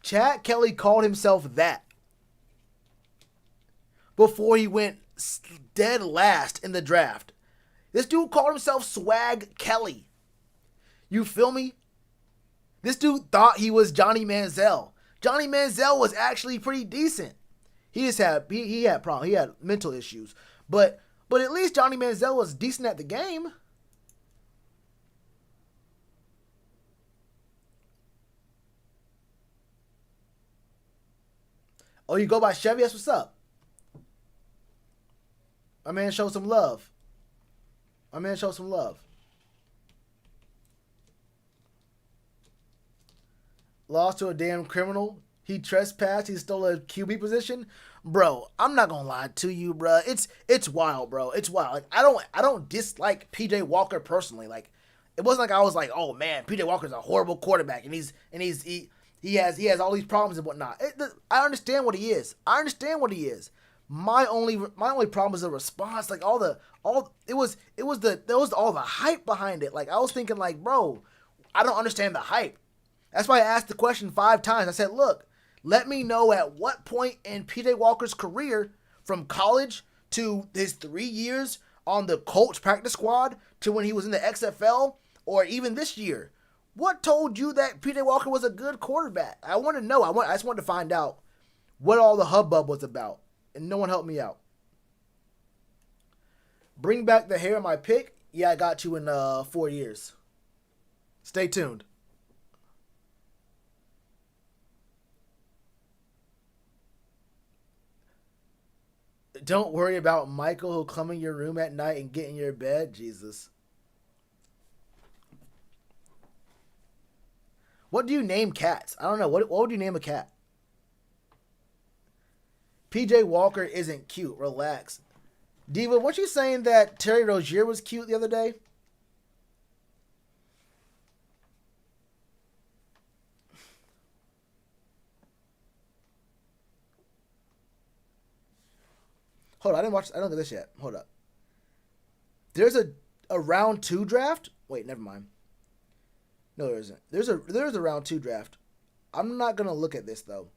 A: Chad Kelly called himself that before he went dead last in the draft. This dude called himself Swag Kelly. You feel me? This dude thought he was Johnny Manziel. Johnny Manziel was actually pretty decent. He had problems. He had mental issues. But at least Johnny Manziel was decent at the game. Oh, you go by Chevy? That's what's up. My man showed some love. Lost to a damn criminal. He trespassed. He stole a QB position. Bro, I'm not gonna lie to you, bro. It's wild, bro. It's wild. Like I don't dislike PJ Walker personally. Like it wasn't like I was like, oh man, PJ Walker's a horrible quarterback, and he has all these problems and whatnot. I understand what he is. My only problem is the response. Like there was all the hype behind it. Like I was thinking like, bro, I don't understand the hype. That's why I asked the question 5 times. I said, look, let me know at what point in PJ Walker's career, from college to his 3 years on the Colts practice squad to when he was in the XFL or even this year, what told you that PJ Walker was a good quarterback? I want to know. I just wanted to find out what all the hubbub was about, and no one helped me out. Bring back the hair of my pick. Yeah, I got you in 4 years. Stay tuned. Don't worry about Michael who'll come in your room at night and get in your bed. Jesus. What do you name cats? I don't know. What would you name a cat? PJ Walker isn't cute. Relax. Diva, weren't you saying that Terry Rozier was cute the other day? Hold on, I don't get this yet. Hold up. There's a round 2 draft? Wait, never mind. No, there isn't. There's a round 2 draft. I'm not gonna look at this though.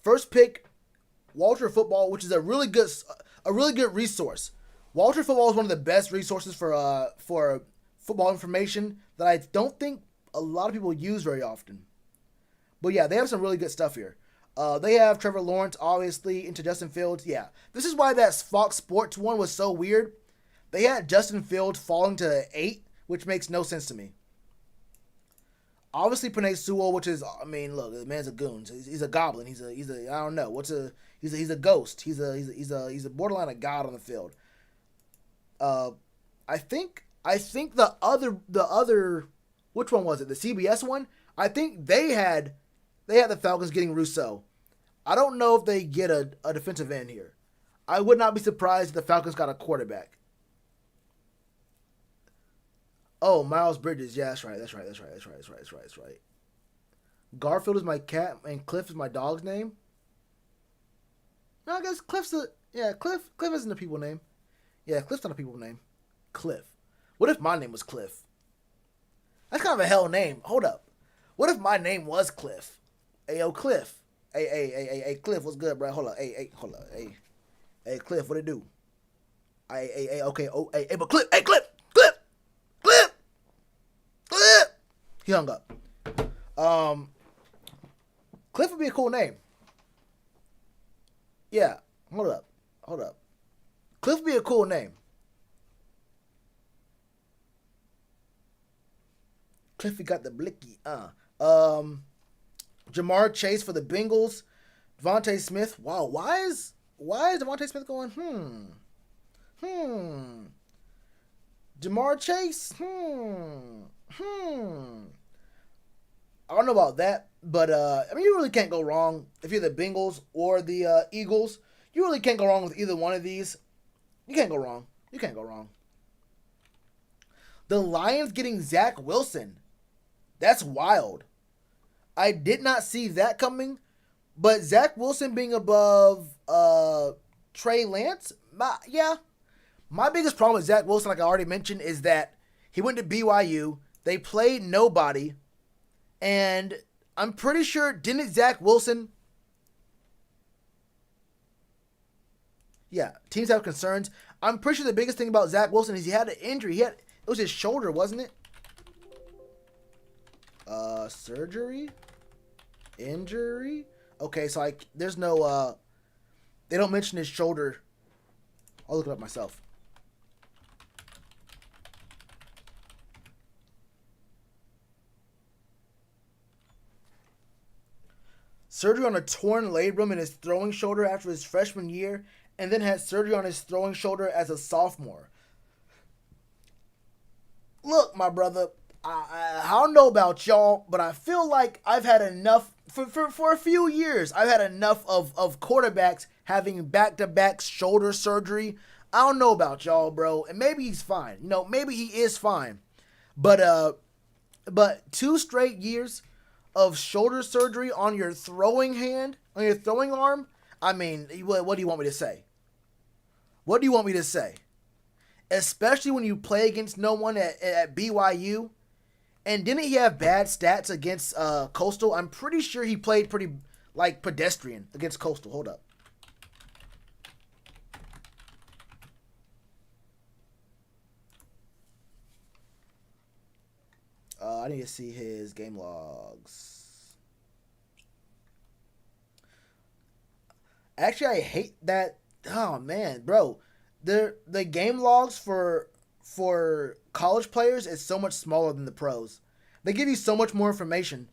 A: First pick, Walter Football, which is a really good resource. Walter Football is one of the best resources for football information that I don't think a lot of people use very often. But yeah, they have some really good stuff here. They have Trevor Lawrence, obviously, into Justin Fields. Yeah, this is why that Fox Sports one was so weird. They had Justin Fields falling to 8, which makes no sense to me. Obviously, Panay Sewell, which is, I mean, look, the man's a goon. He's a goblin. He's a I don't know. He's a ghost. He's a borderline a god on the field. I think the other, which one was it? The CBS one? I think they had the Falcons getting Rousseau. I don't know if they get a defensive end here. I would not be surprised if the Falcons got a quarterback. Oh, Miles Bridges. Yeah, that's right. Garfield is my cat and Cliff is my dog's name. No, I guess Cliff isn't a people name. Yeah, Cliff's not a people name. Cliff. What if my name was Cliff? That's kind of a hell name. Hold up. What if my name was Cliff? Hey, yo, Cliff. Hey, Cliff, what's good, bro? Hold up. Hey, Cliff, what it do? Okay. Oh, hey, but Cliff. Hey, Cliff. He hung up. Cliff would be a cool name. Yeah. Hold up. Cliff would be a cool name. Cliffy got the blicky. Jamar Chase for the Bengals. Devontae Smith. Wow. Why is Devontae Smith going? Jamar Chase. I don't know about that, but I mean, you really can't go wrong if you're the Bengals or the Eagles. You really can't go wrong with either one of these. You can't go wrong. The Lions getting Zach Wilson. That's wild. I did not see that coming, but Zach Wilson being above Trey Lance, my biggest problem with Zach Wilson, like I already mentioned, is that he went to BYU. They played nobody. And I'm pretty sure, didn't Zach Wilson... Yeah, teams have concerns. I'm pretty sure the biggest thing about Zach Wilson is he had an injury. It was his shoulder, wasn't it? Surgery? Injury? Okay, so there's no... they don't mention his shoulder. I'll look it up myself. Surgery on a torn labrum in his throwing shoulder after his freshman year, and then had surgery on his throwing shoulder as a sophomore. Look, my brother, I don't know about y'all, but I feel like I've had enough, for a few years, I've had enough of quarterbacks having back-to-back shoulder surgery. I don't know about y'all, bro, and maybe he's fine. Maybe he is fine. But 2 straight years of shoulder surgery on your throwing hand, on your throwing arm, I mean, what do you want me to say? What do you want me to say? Especially when you play against no one at BYU. And didn't he have bad stats against Coastal? I'm pretty sure he played pretty, pedestrian against Coastal. Hold up. I need to see his game logs. Actually, I hate that. Oh man, bro, the game logs for college players is so much smaller than the pros. They give you so much more information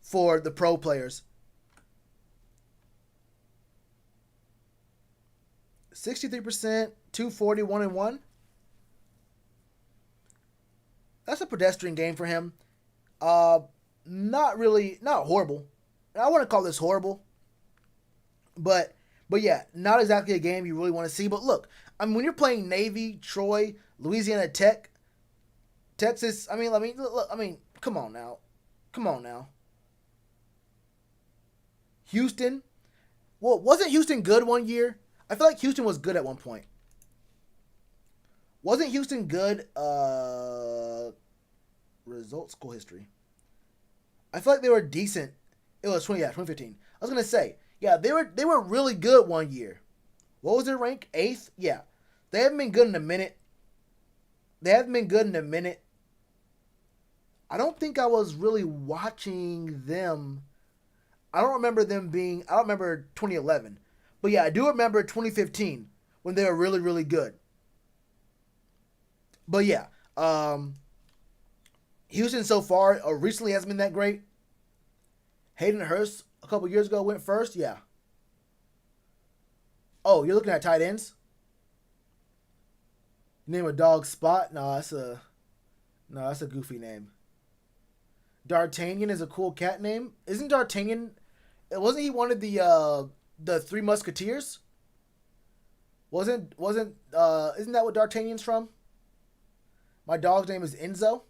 A: for the pro players. 63%, 240, 1-1. That's a pedestrian game for him. Not horrible. I wouldn't call this horrible. But yeah, not exactly a game you really want to see. But look, I mean, when you're playing Navy, Troy, Louisiana Tech, Texas, look, come on now. Houston. Well, wasn't Houston good one year? I feel like Houston was good at one point. Wasn't Houston good? Results, school history. I feel like they were decent. It was 2015. I was gonna say, yeah, they were really good one year. What was their rank? 8th? Yeah. They haven't been good in a minute. I don't think I was really watching them. I don't remember 2011. But yeah, I do remember 2015 when they were really, really good. But yeah, Houston so far recently hasn't been that great. Hayden Hurst a couple years ago went first. Yeah. Oh, you're looking at tight ends? Name a dog Spot? No, that's a goofy name. D'Artagnan is a cool cat name. Isn't D'Artagnan? Wasn't he one of the Three Musketeers? Isn't that what D'Artagnan's from? My dog's name is Enzo.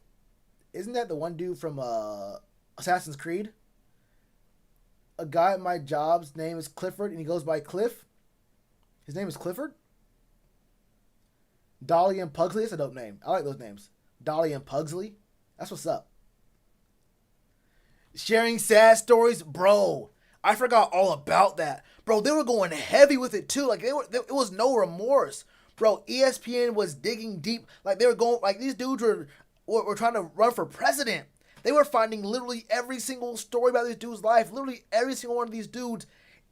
A: Isn't that the one dude from Assassin's Creed? A guy at my job's name is Clifford, and he goes by Cliff. His name is Clifford. Dolly and Pugsley. That's a dope name. I like those names. Dolly and Pugsley. That's what's up. Sharing sad stories, bro. I forgot all about that, bro. They were going heavy with it too. Like it was no remorse, bro. ESPN was digging deep. Like they were going. Like these dudes were trying to run for president. They were finding literally every single story about this dude's life. Literally every single one of these dudes.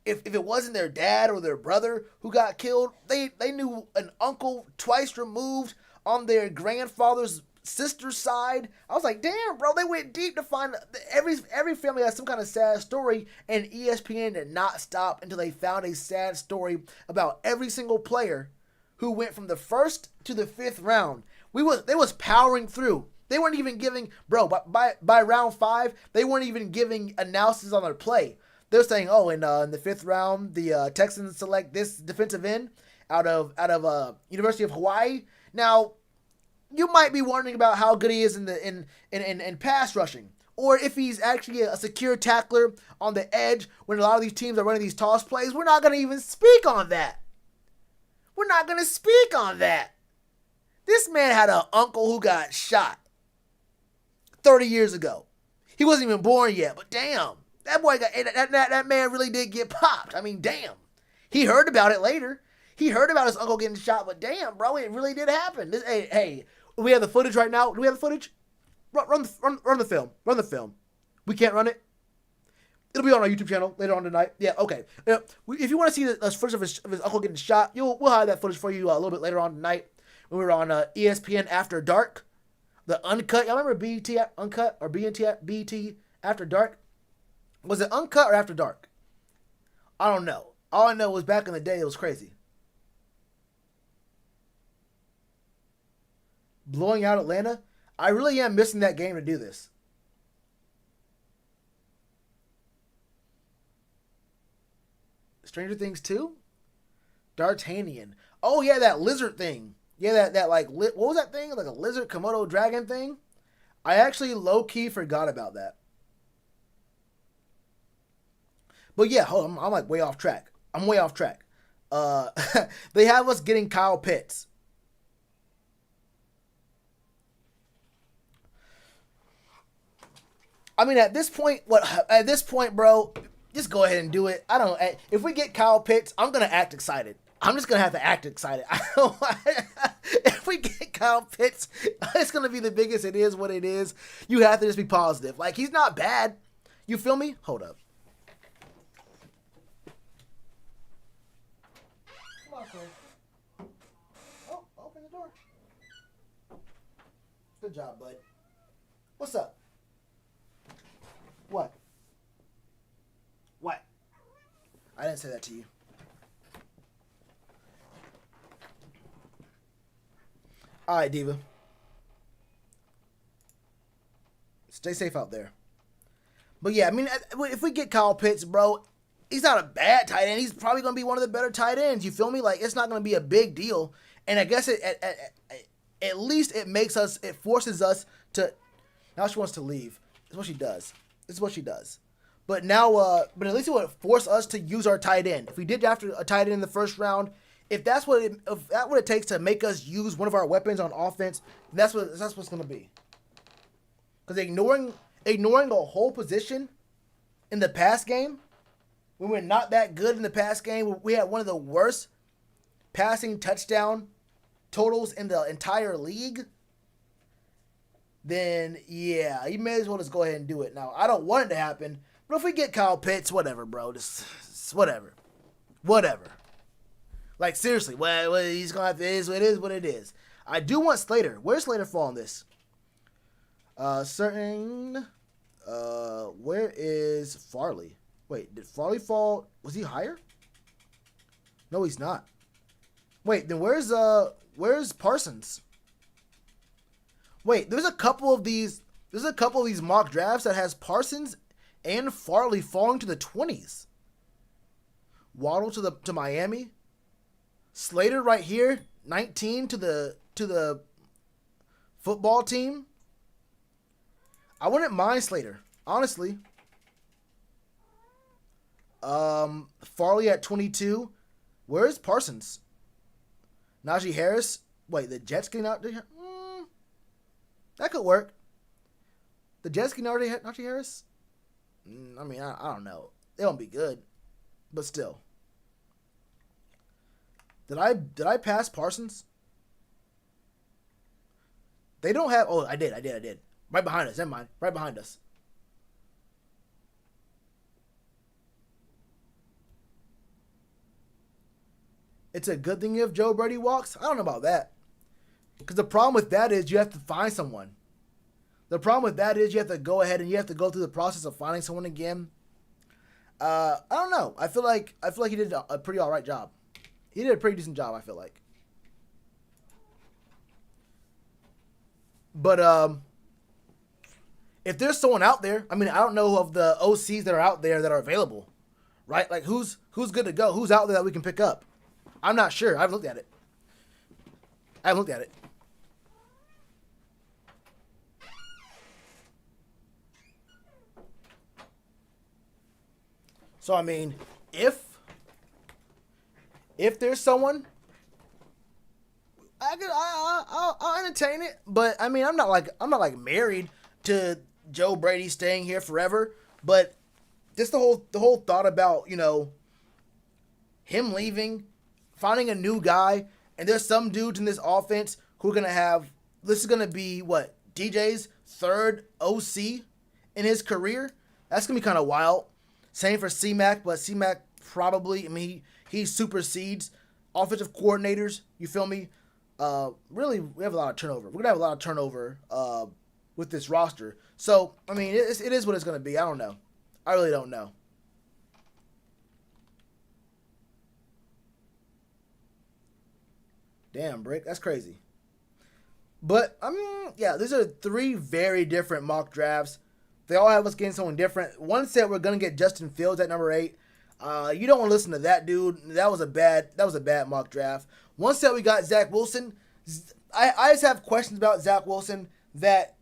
A: If it wasn't their dad or their brother who got killed, they knew an uncle twice removed on their grandfather's sister's side. I was like, damn, bro, they went deep to find every family has some kind of sad story, and ESPN did not stop until they found a sad story about every single player who went from the first to the fifth round. They was powering through. They weren't even giving, bro, by round 5, they weren't even giving analysis on their play. They're saying, oh, in the fifth round, the Texans select this defensive end out of University of Hawaii. Now, you might be wondering about how good he is in pass rushing, or if he's actually a secure tackler on the edge when a lot of these teams are running these toss plays. We're not going to even speak on that. We're not going to speak on that. This man had an uncle who got shot 30 years ago. He wasn't even born yet, but damn. That boy that man really did get popped. I mean, damn. He heard about it later. He heard about his uncle getting shot, but damn, bro, it really did happen. Hey, we have the footage right now. Do we have the footage? Run the film. Run the film. We can't run it. It'll be on our YouTube channel later on tonight. Yeah, okay. If you want to see the footage of his uncle getting shot, we'll have that footage for you a little bit later on tonight when we were on ESPN After Dark, the Uncut. Y'all remember BET Uncut or BET After Dark? Was it Uncut or After Dark? I don't know. All I know was back in the day, it was crazy. Blowing out Atlanta. I really am missing that game to do this. Stranger Things 2? D'Artagnan. Oh, yeah, that lizard thing. Yeah, that like, what was that thing? Like a lizard Komodo dragon thing? I actually low-key forgot about that. But yeah, hold on, I'm like way off track. I'm way off track. They have us getting Kyle Pitts. I mean, at this point, bro, just go ahead and do it. If we get Kyle Pitts, I'm gonna act excited. I'm just gonna have to act excited. If we get Kyle Pitts, it's gonna be the biggest. It is what it is. You have to just be positive. Like, he's not bad. You feel me? Hold up. Oh, open the door. Good job, bud. What's up? What? What? I didn't say that to you. All right, Diva. Stay safe out there. But yeah, I mean, if we get Kyle Pitts, bro, he's not a bad tight end. He's probably going to be one of the better tight ends. You feel me? Like, it's not going to be a big deal. And I guess at least it forces us to. Now she wants to leave. That's what she does. This is what she does. But now, but at least it would force us to use our tight end. If we did after a tight end in the first round, if that's what it takes to make us use one of our weapons on offense, that's what it's going to be. Because ignoring a whole position in the pass game, when we're not that good in the pass game, we had one of the worst passing touchdown totals in the entire league, then yeah, you may as well just go ahead and do it. Now, I don't want it to happen, but if we get Kyle Pitts, whatever, bro. Just whatever. Whatever. Like, seriously, well, he's going to have to, it is what it is. I do want Slater. Where's Slater fall on this? Certain. Where is Farley? Wait, did Farley fall? Was he higher? No, he's not. Wait, then where's Parsons? Wait, there's a couple of these mock drafts that has Parsons and Farley falling to the 20s. Waddle to Miami. Slater right here, 19 to the football team. I wouldn't mind Slater, honestly. Farley at 22. Where is Parsons? Najee Harris. Wait, the Jets getting out there? That could work. The Jets getting out there, Najee Harris? I mean, I don't know. They won't be good, but still. Did I pass Parsons? They don't have. Oh, I did. Right behind us. Never mind. Right behind us. It's a good thing if Joe Brady walks. I don't know about that. Because the problem with that is you have to find someone. The problem with that is you have to go ahead and you have to go through the process of finding someone again. I don't know. I feel like he did a pretty alright job. He did a pretty decent job, I feel like. But if there's someone out there, I mean, I don't know of the OCs that are out there that are available, right? Like who's good to go? Who's out there that we can pick up? I'm not sure. I haven't looked at it. So I mean, if there's someone, I'll entertain it. But I mean, I'm not like married to Joe Brady staying here forever. But just the whole thought about, you know, him leaving, finding a new guy, and there's some dudes in this offense who are gonna have. This is gonna be what DJ's third OC in his career. That's gonna be kind of wild. Same for C-Mac, but C-Mac probably, I mean, he supersedes offensive coordinators. You feel me? Really, we have a lot of turnover. We're going to have a lot of turnover with this roster. So, I mean, it is what it's going to be. I don't know. I really don't know. Damn, Brick. That's crazy. But, I mean, yeah, these are three very different mock drafts. They all have us getting someone different. One said we're going to get Justin Fields at number 8. You don't want to listen to that dude. That was a bad mock draft. One said we got Zach Wilson. I just have questions about Zach Wilson that,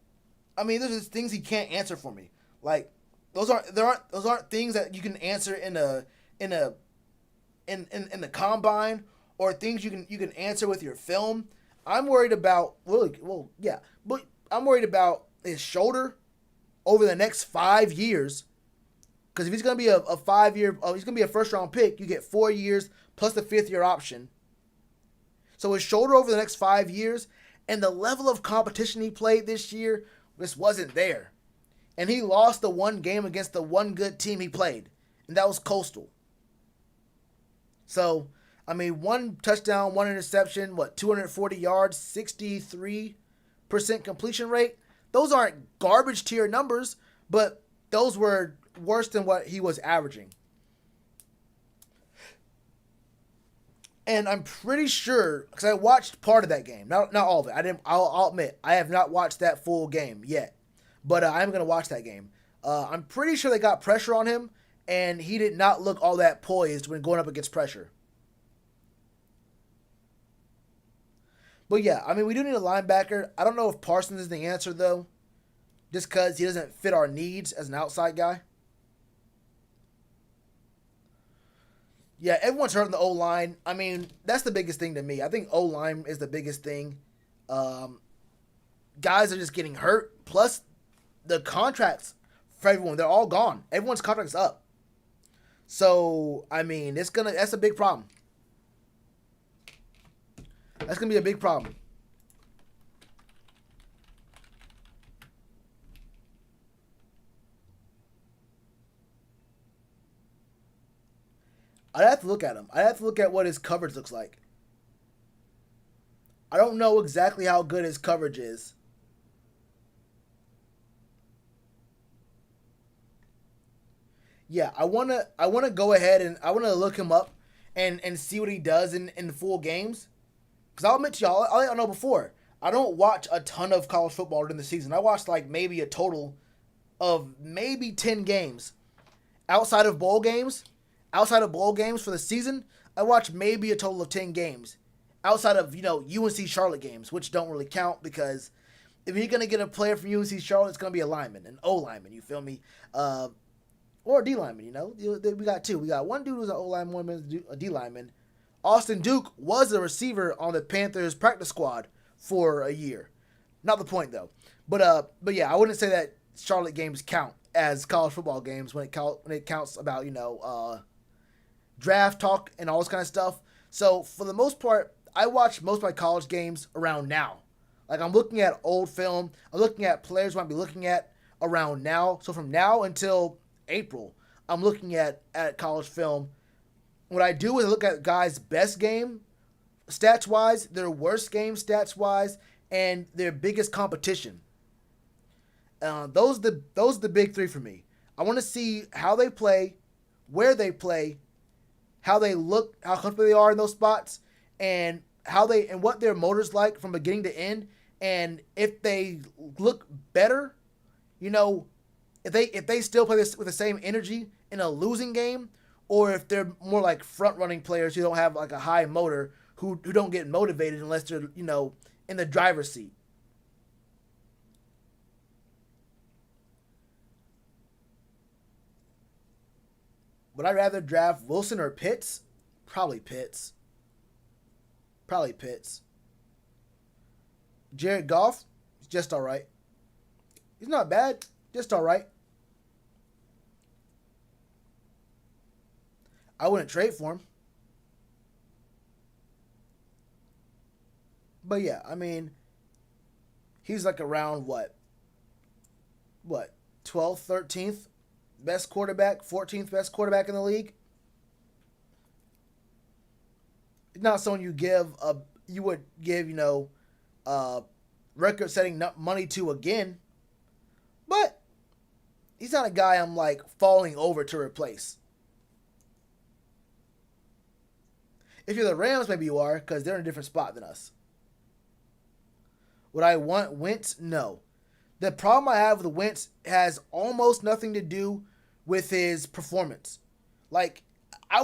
A: I mean, there's just things he can't answer for me. Like those aren't things that you can answer in the combine, or things you can answer with your film. I'm worried about but I'm worried about his shoulder over the next 5 years. Because if he's going to be a 5-year, he's going to be a first-round pick, you get 4 years plus the 5th-year option. So his shoulder over the next 5 years, and the level of competition he played this year just wasn't there. And he lost the one game against the one good team he played, and that was Coastal. So, I mean, 1 touchdown, 1 interception, 240 yards, 63% completion rate. Those aren't garbage tier numbers, but those were worse than what he was averaging. And I'm pretty sure, because I watched part of that game, not all of it. I'll admit, I have not watched that full game yet, but I'm going to watch that game. I'm pretty sure they got pressure on him, and he did not look all that poised when going up against pressure. But yeah, I mean, we do need a linebacker. I don't know if Parsons is the answer, though, just because he doesn't fit our needs as an outside guy. Yeah, everyone's hurting the O-line. I mean, that's the biggest thing to me. I think O-line is the biggest thing. Guys are just getting hurt. Plus, the contracts for everyone, they're all gone. Everyone's contract's up. So, I mean, that's a big problem. That's going to be a big problem. I'd have to look at him. I'd have to look at what his coverage looks like. I don't know exactly how good his coverage is. Yeah, I wanna go ahead and I wanna look him up and see what he does in the full games. Cause I'll admit to y'all, I'll let y'all know before. I don't watch a ton of college football during the season. I watched like maybe a total of maybe 10 games. Outside of bowl games, outside of bowl games for the season, I watch maybe a total of 10 games. Outside of, UNC Charlotte games, which don't really count because if you're going to get a player from UNC Charlotte, it's going to be a lineman, an O lineman, you feel me? Or a D lineman, We got two. We got one dude who's an O lineman, one a D lineman. Austin Duke was a receiver on the Panthers practice squad for a year. Not the point, though. But yeah, I wouldn't say that Charlotte games count as college football games when it counts about, draft talk and all this kind of stuff. So, for the most part, I watch most of my college games around now. Like, I'm looking at old film. I'm looking at players I might be looking at around now. So, from now until April, I'm looking at college film. What I do is look at guys' best game stats-wise, their worst game stats-wise, and their biggest competition. Those are the big three for me. I want to see how they play, where they play, how they look, how comfortable they are in those spots, and what their motor's like from beginning to end, and if they look better, if they still play this with the same energy in a losing game, or if they're more like front running players who don't have like a high motor, who don't get motivated unless they're in the driver's seat. Would I rather draft Wilson or Pitts? Probably Pitts. Jared Goff, he's just all right. He's not bad, just all right. I wouldn't trade for him. But yeah, I mean, he's like around what? 12th, 13th best quarterback, 14th best quarterback in the league. It's not someone you would give, record-setting money to again. But he's not a guy I'm like falling over to replace. If you're the Rams, maybe you are, because they're in a different spot than us. Would I want Wentz? No. The problem I have with Wentz has almost nothing to do with his performance. Like, I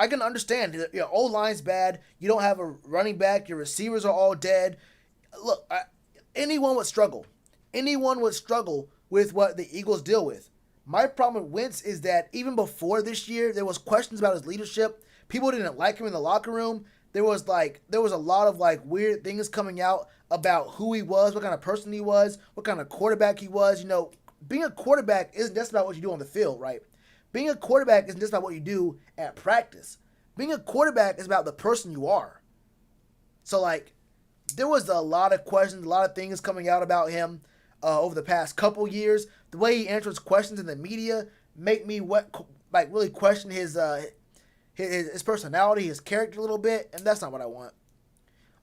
A: can understand your O-line's bad. You don't have a running back. Your receivers are all dead. Look, anyone would struggle. Anyone would struggle with what the Eagles deal with. My problem with Wentz is that even before this year, there was questions about his leadership. People didn't like him in the locker room. There was a lot of like weird things coming out about who he was, what kind of person he was, what kind of quarterback he was. Being a quarterback isn't just about what you do on the field, right? Being a quarterback isn't just about what you do at practice. Being a quarterback is about the person you are. So like, there was a lot of questions, a lot of things coming out about him over the past couple years. The way he answers questions in the media make me really question his personality, his character a little bit, and that's not what I want.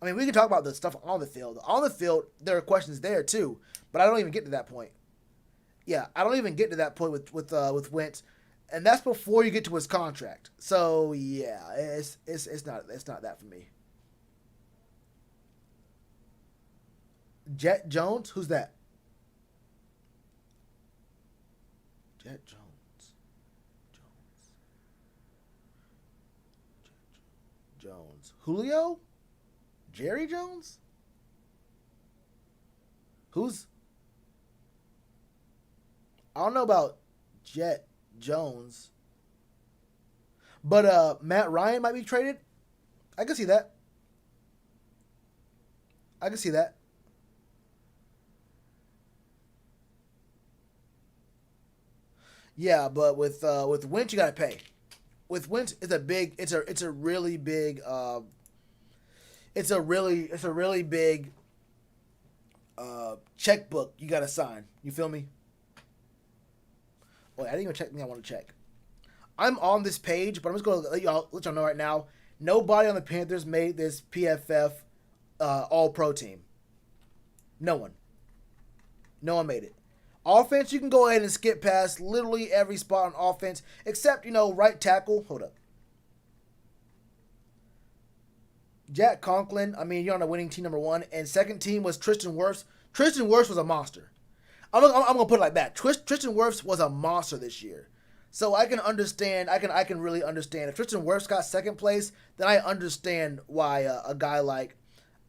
A: I mean, we can talk about the stuff on the field. On the field, there are questions there too, but I don't even get to that point. Yeah, I don't even get to that point with Wentz, and that's before you get to his contract. So yeah, it's not that for me. Jet Jones, who's that? Jet Jones. Jones. Julio? Jerry Jones? I don't know about Jet Jones. But Matt Ryan might be traded. I can see that. Yeah, but with Wentz you gotta pay. With Wentz, it's a really big checkbook you gotta sign. You feel me? Wait, I didn't even check the thing I want to check. I'm on this page, but I'm just gonna let y'all know right now. Nobody on the Panthers made this PFF All Pro team. No one made it. Offense, you can go ahead and skip past literally every spot on offense except, right tackle. Hold up. Jack Conklin, you're on a winning team, number one. And second team was Tristan Wurtz. Tristan Wurtz was a monster. I'm going to put it like that. Tristan Wurtz was a monster this year. So I can understand, I can really understand. If Tristan Wurtz got second place, then I understand why a guy like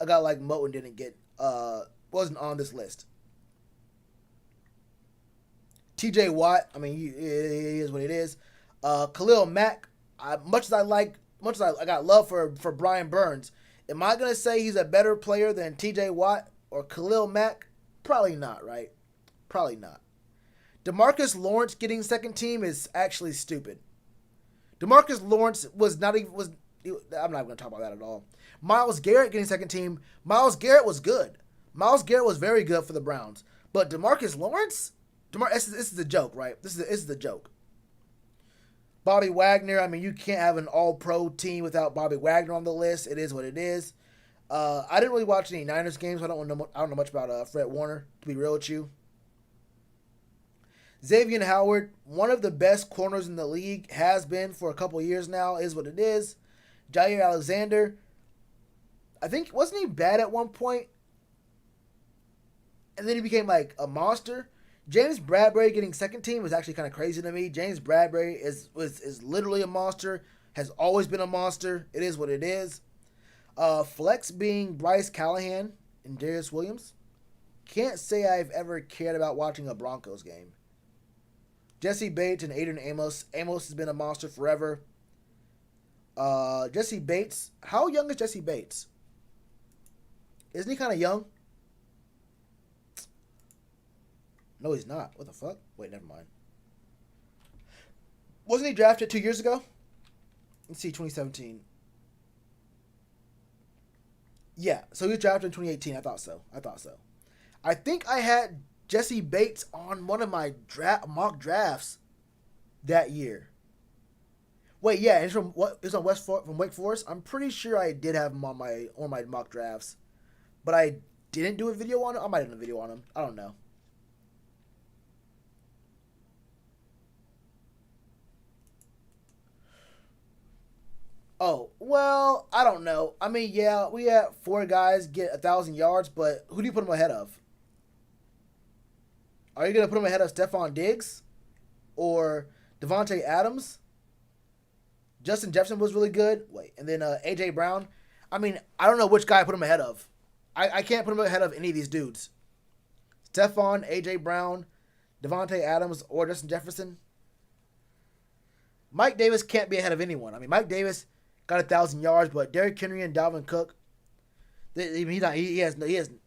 A: Moten wasn't on this list. TJ Watt, he is what it is. Khalil Mack, much as I got love for Brian Burns, am I gonna say he's a better player than TJ Watt or Khalil Mack? Probably not, right? Probably not. DeMarcus Lawrence getting second team is actually stupid. DeMarcus Lawrence I'm not gonna talk about that at all. Myles Garrett getting second team. Myles Garrett was good. Myles Garrett was very good for the Browns. But DeMarcus Lawrence? This is a joke, right? This is a joke. Bobby Wagner, you can't have an all-pro team without Bobby Wagner on the list. It is what it is. I didn't really watch any Niners games. So I don't know much about Fred Warner, to be real with you. Xavier Howard, one of the best corners in the league, has been for a couple years now, is what it is. Jair Alexander, I think, wasn't he bad at one point? And then he became like a monster. James Bradberry getting second team was actually kind of crazy to me. James Bradberry is literally a monster, has always been a monster. It is what it is. Flex being Bryce Callahan and Darius Williams. Can't say I've ever cared about watching a Broncos game. Jesse Bates and Adrian Amos. Amos has been a monster forever. Jesse Bates. How young is Jesse Bates? Isn't he kind of young? No, he's not. What the fuck? Wait, never mind. Wasn't he drafted 2 years ago? Let's see, 2017. Yeah, so he was drafted in 2018. I thought so. I think I had Jesse Bates on one of my mock drafts that year. Wait, yeah, it's from Wake Forest. I'm pretty sure I did have him on my mock drafts, but I didn't do a video on him. I might have done a video on him. I don't know. Oh, well, I don't know. Yeah, we had 4 guys get 1,000 yards, but who do you put them ahead of? Are you going to put them ahead of Stephon Diggs or Devontae Adams? Justin Jefferson was really good. Wait, and then A.J. Brown. I don't know which guy I put him ahead of. I can't put him ahead of any of these dudes. Stephon, A.J. Brown, Devontae Adams, or Justin Jefferson. Mike Davis can't be ahead of anyone. Mike Davis got 1,000 yards, but Derrick Henry and Dalvin Cook, he has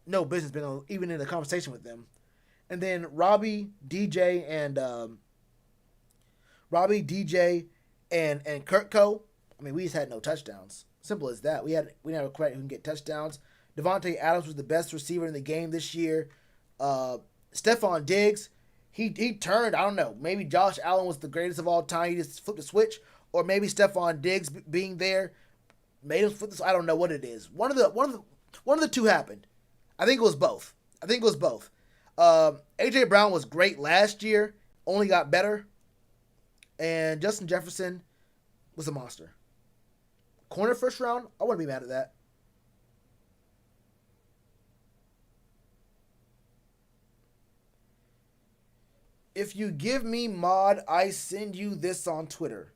A: no business being even in the conversation with them. And then Robbie, DJ, and Kurt Coe. We just had no touchdowns. Simple as that. We didn't have a quarterback who can get touchdowns. Devontae Adams was the best receiver in the game this year. Stephon Diggs, he turned. I don't know. Maybe Josh Allen was the greatest of all time. He just flipped the switch. Or maybe Stephon Diggs being there made him flip this. I don't know what it is. One of the two happened. I think it was both. A.J. Brown was great last year. Only got better. And Justin Jefferson was a monster. Corner first round, I wouldn't be mad at that. If you give me mod, I send you this on Twitter.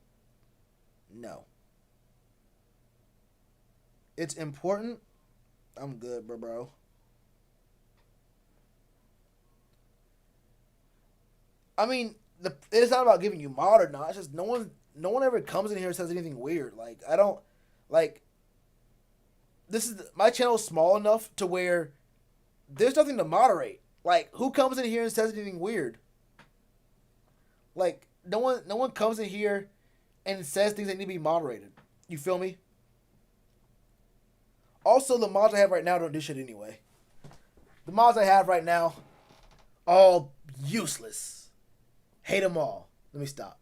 A: No. It's important. I'm good, bro. It's not about giving you mod or not. It's just no one ever comes in here and says anything weird. My channel is small enough to where there's nothing to moderate. Who comes in here and says anything weird? No one comes in here and says things that need to be moderated. You feel me? Also, the mods I have right now don't do shit anyway. The mods I have right now, all useless. Hate them all. Let me stop.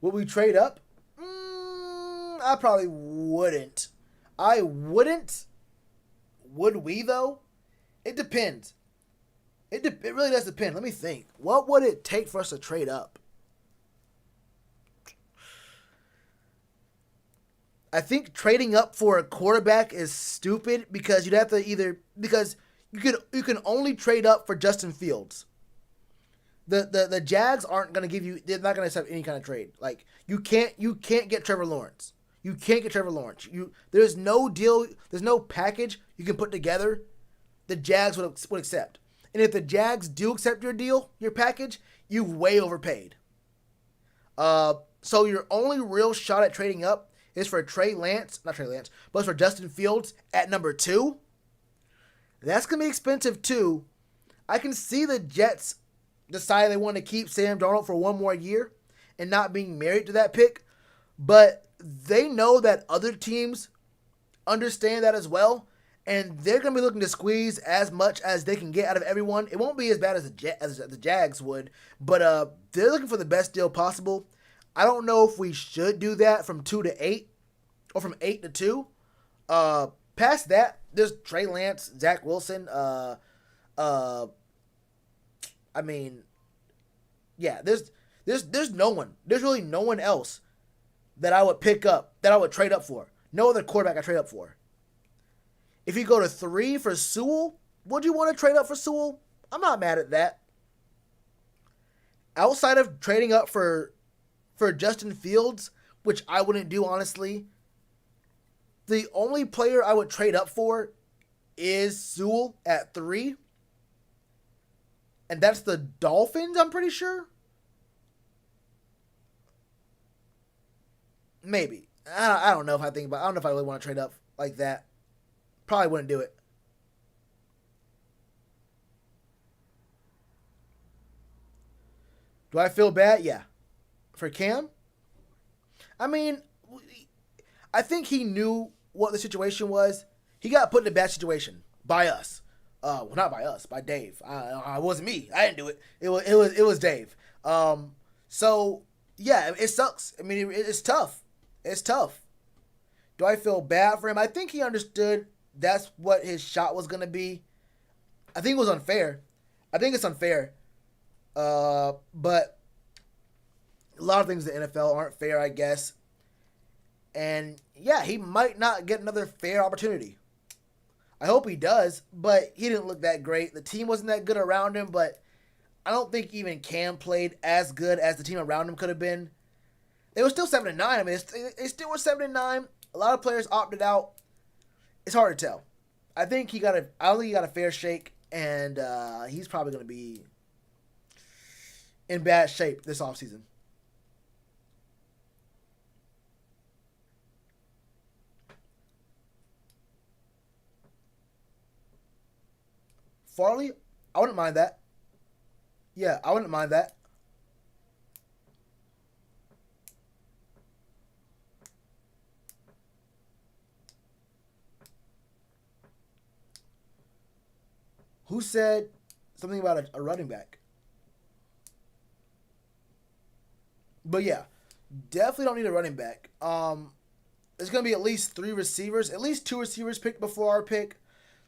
A: Would we trade up? I probably wouldn't. I wouldn't. Would we though? It depends. It really does depend. Let me think. What would it take for us to trade up? I think trading up for a quarterback is stupid because you'd have to either because you can only trade up for Justin Fields. The Jags aren't gonna give you. They're not gonna accept any kind of trade. Like you can't get Trevor Lawrence. You can't get Trevor Lawrence. There's no deal. There's no package you can put together. The Jags would accept. And if the Jags do accept your deal, your package, you've way overpaid. So your only real shot at trading up is for not Trey Lance, but it's for Justin Fields at number 2. That's going to be expensive too. I can see the Jets decide they want to keep Sam Darnold for one more year and not being married to that pick, but they know that other teams understand that as well, and they're going to be looking to squeeze as much as they can get out of everyone. It won't be as bad as the Jags would, but they're looking for the best deal possible. I don't know if we should do that from 2 to 8 or from 8 to 2. Past that, there's Trey Lance, Zach Wilson. There's no one. There's really no one else that I would pick up, that I would trade up for. No other quarterback I trade up for. If you go to 3 for Sewell, would you want to trade up for Sewell? I'm not mad at that. Outside of trading up for Justin Fields, which I wouldn't do honestly, the only player I would trade up for is Sewell at 3. And that's the Dolphins, I'm pretty sure. Maybe. I don't know if I think about it. I don't know if I really want to trade up like that. Probably wouldn't do it. Do I feel bad? Yeah. For Cam? I mean, I think he knew what the situation was. He got put in a bad situation by us. Well, not by us, by Dave. It wasn't me. I didn't do it. It was Dave. So yeah, it sucks. I mean, it's tough. It's tough. Do I feel bad for him? I think he understood that's what his shot was gonna be. I think it was unfair. I think it's unfair. But a lot of things in the NFL aren't fair, I guess. And yeah, he might not get another fair opportunity. I hope he does, but he didn't look that great. The team wasn't that good around him, but I don't think even Cam played as good as the team around him could have been. They were still 7-9. I mean, they still were 7-9. A lot of players opted out. It's hard to tell. I don't think he got a fair shake, and he's probably going to be in bad shape this offseason. Farley, I wouldn't mind that. Yeah, I wouldn't mind that. Who said something about a running back? But yeah, definitely don't need a running back. There's going to be at least 3 receivers, at least 2 receivers picked before our pick.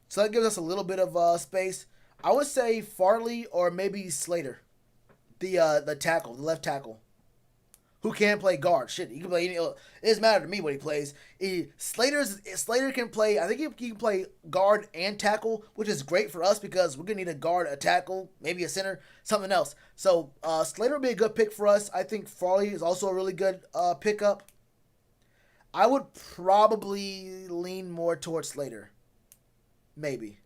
A: So that gives us a little bit of space. I would say Farley or maybe Slater, the tackle, the left tackle, who can play guard. Shit, he can play. It doesn't matter to me what he plays. Slater can play. I think he can play guard and tackle, which is great for us because we're gonna need a guard, a tackle, maybe a center, something else. So Slater would be a good pick for us. I think Farley is also a really good pickup. I would probably lean more towards Slater. Maybe.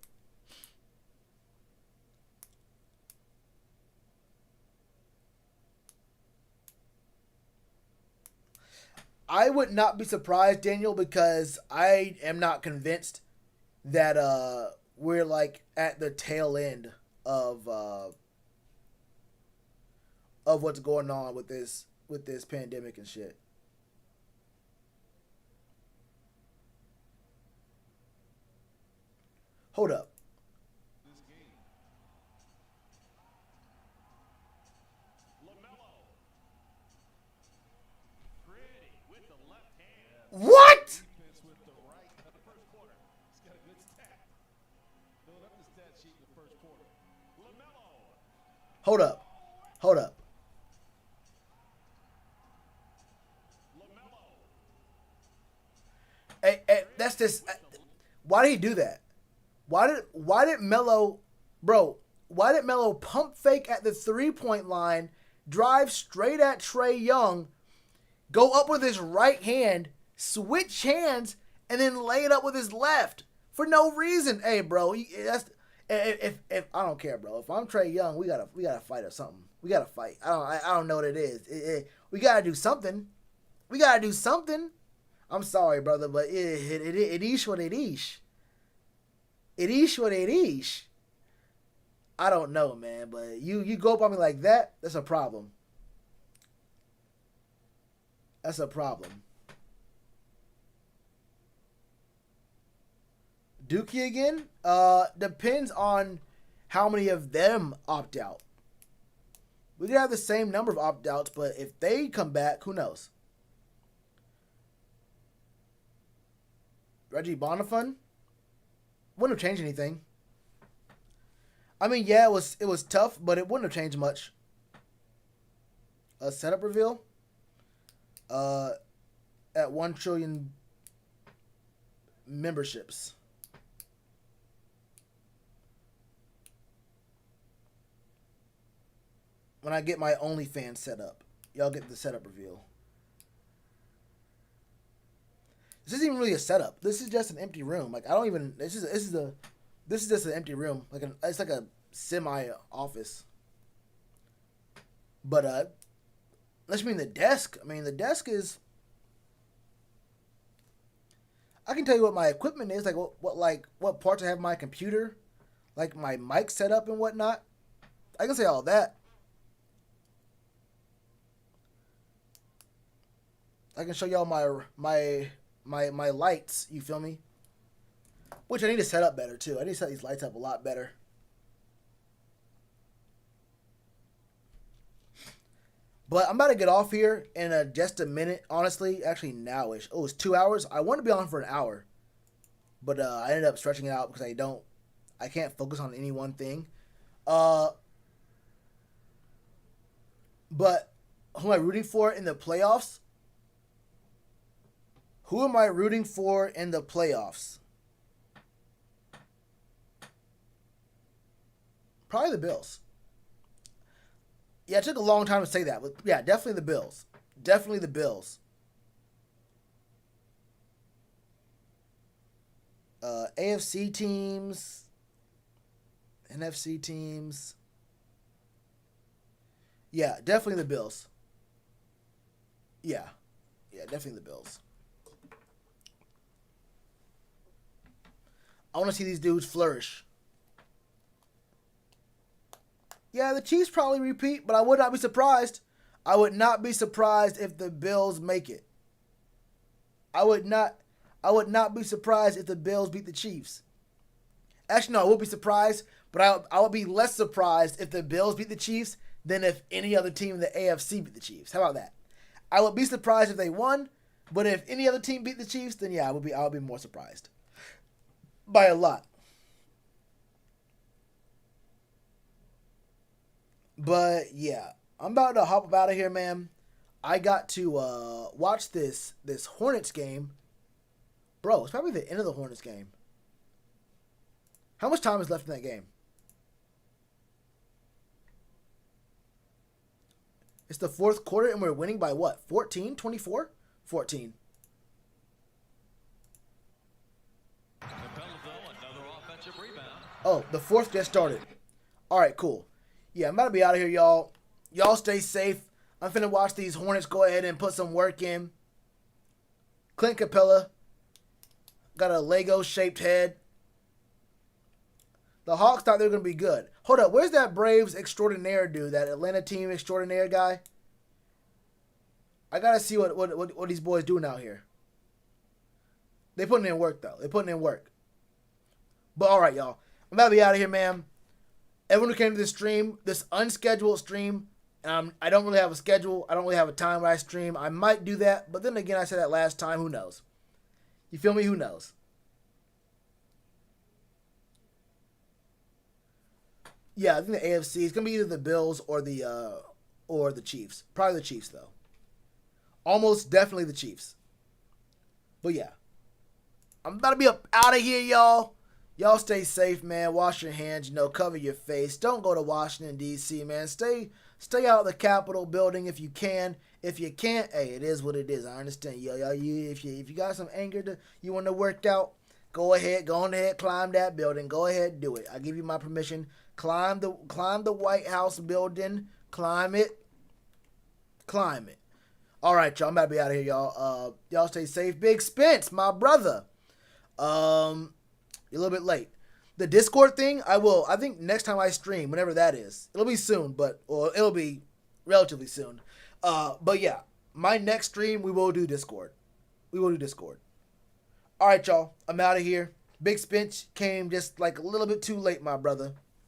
A: I would not be surprised, Daniel, because I am not convinced that we're like at the tail end of what's going on with this pandemic and shit. Hold up. What? Hold up. Hold up. Hey, that's this. Why did he do that? Why did Melo, bro? Why did Melo pump fake at the 3-point line, drive straight at Trae Young, go up with his right hand, switch hands, and then lay it up with his left for no reason? Hey, bro, if I don't care, bro. If I'm Trae Young, we gotta fight or something. We gotta fight. I don't know what it is. We gotta do something. We gotta do something. I'm sorry, brother, but it is what it is. It is what it is. I don't know, man, but you go up on me like that, that's a problem. That's a problem. Dookie again? Depends on how many of them opt out. We could have the same number of opt-outs, but if they come back, who knows? Reggie Bonifant? Wouldn't have changed anything. I mean, yeah, it was tough, but it wouldn't have changed much. A setup reveal? At 1 trillion memberships. When I get my OnlyFans set up, y'all get the setup reveal. This isn't even really a setup. This is just an empty room. Like, I don't even. This is just an empty room. It's like a semi office. But let's mean the desk. I mean, the desk is. I can tell you what my equipment is. Like what parts I have on my computer, like my mic setup and whatnot. I can say all that. I can show y'all my lights, you feel me? Which I need to set up better too. I need to set these lights up a lot better. But I'm about to get off here in just a minute, honestly. Actually, now-ish. Oh, it's 2 hours? I wanted to be on for an hour. But I ended up stretching it out because I can't focus on any one thing. But who am I rooting for in the playoffs? Who am I rooting for in the playoffs? Probably the Bills. Yeah, it took a long time to say that. But yeah, definitely the Bills. Definitely the Bills. AFC teams. NFC teams. Yeah, definitely the Bills. Yeah. Yeah, definitely the Bills. I want to see these dudes flourish. Yeah, the Chiefs probably repeat, but I would not be surprised. I would not be surprised if the Bills make it. I would not be surprised if the Bills beat the Chiefs. Actually, no, I would be surprised, but I would be less surprised if the Bills beat the Chiefs than if any other team in the AFC beat the Chiefs. How about that? I would be surprised if they won, but if any other team beat the Chiefs, then yeah, I would be more surprised. By a lot. But yeah, I'm about to hop up out of here, man. I got to watch this Hornets game. Bro, it's probably the end of the Hornets game. How much time is left in that game? It's the fourth quarter and we're winning by what? 14? 24? 14. Oh, the fourth just started. All right, cool. Yeah, I'm about to be out of here, y'all. Y'all stay safe. I'm finna watch these Hornets go ahead and put some work in. Clint Capella got a Lego-shaped head. The Hawks thought they were going to be good. Hold up, where's that Braves extraordinaire dude, that Atlanta team extraordinaire guy? I got to see what these boys doing out here. They putting in work, though. They putting in work. But all right, y'all. I'm about to be out of here, man. Everyone who came to this stream, this unscheduled stream, I don't really have a schedule. I don't really have a time where I stream. I might do that, but then again, I said that last time. Who knows? You feel me? Who knows? Yeah, I think the AFC is gonna be either the Bills or the Chiefs. Probably the Chiefs though. Almost definitely the Chiefs. But yeah, I'm about to be up out of here, y'all. Y'all stay safe, man. Wash your hands. Cover your face. Don't go to Washington D.C., man. Stay out of the Capitol building if you can. If you can't, hey, it is what it is. I understand, if you got some anger you want to work out, go ahead, climb that building. Go ahead, do it. I give you my permission. Climb the White House building. Climb it. All right, y'all. I'm about to be out of here, y'all. Y'all stay safe. Big Spence, my brother. You're a little bit late. The Discord thing, I think next time I stream, whenever that is, it'll be soon, it'll be relatively soon. But yeah, my next stream, we will do Discord. All right, y'all. I'm out of here. Big Spence came just like a little bit too late, my brother.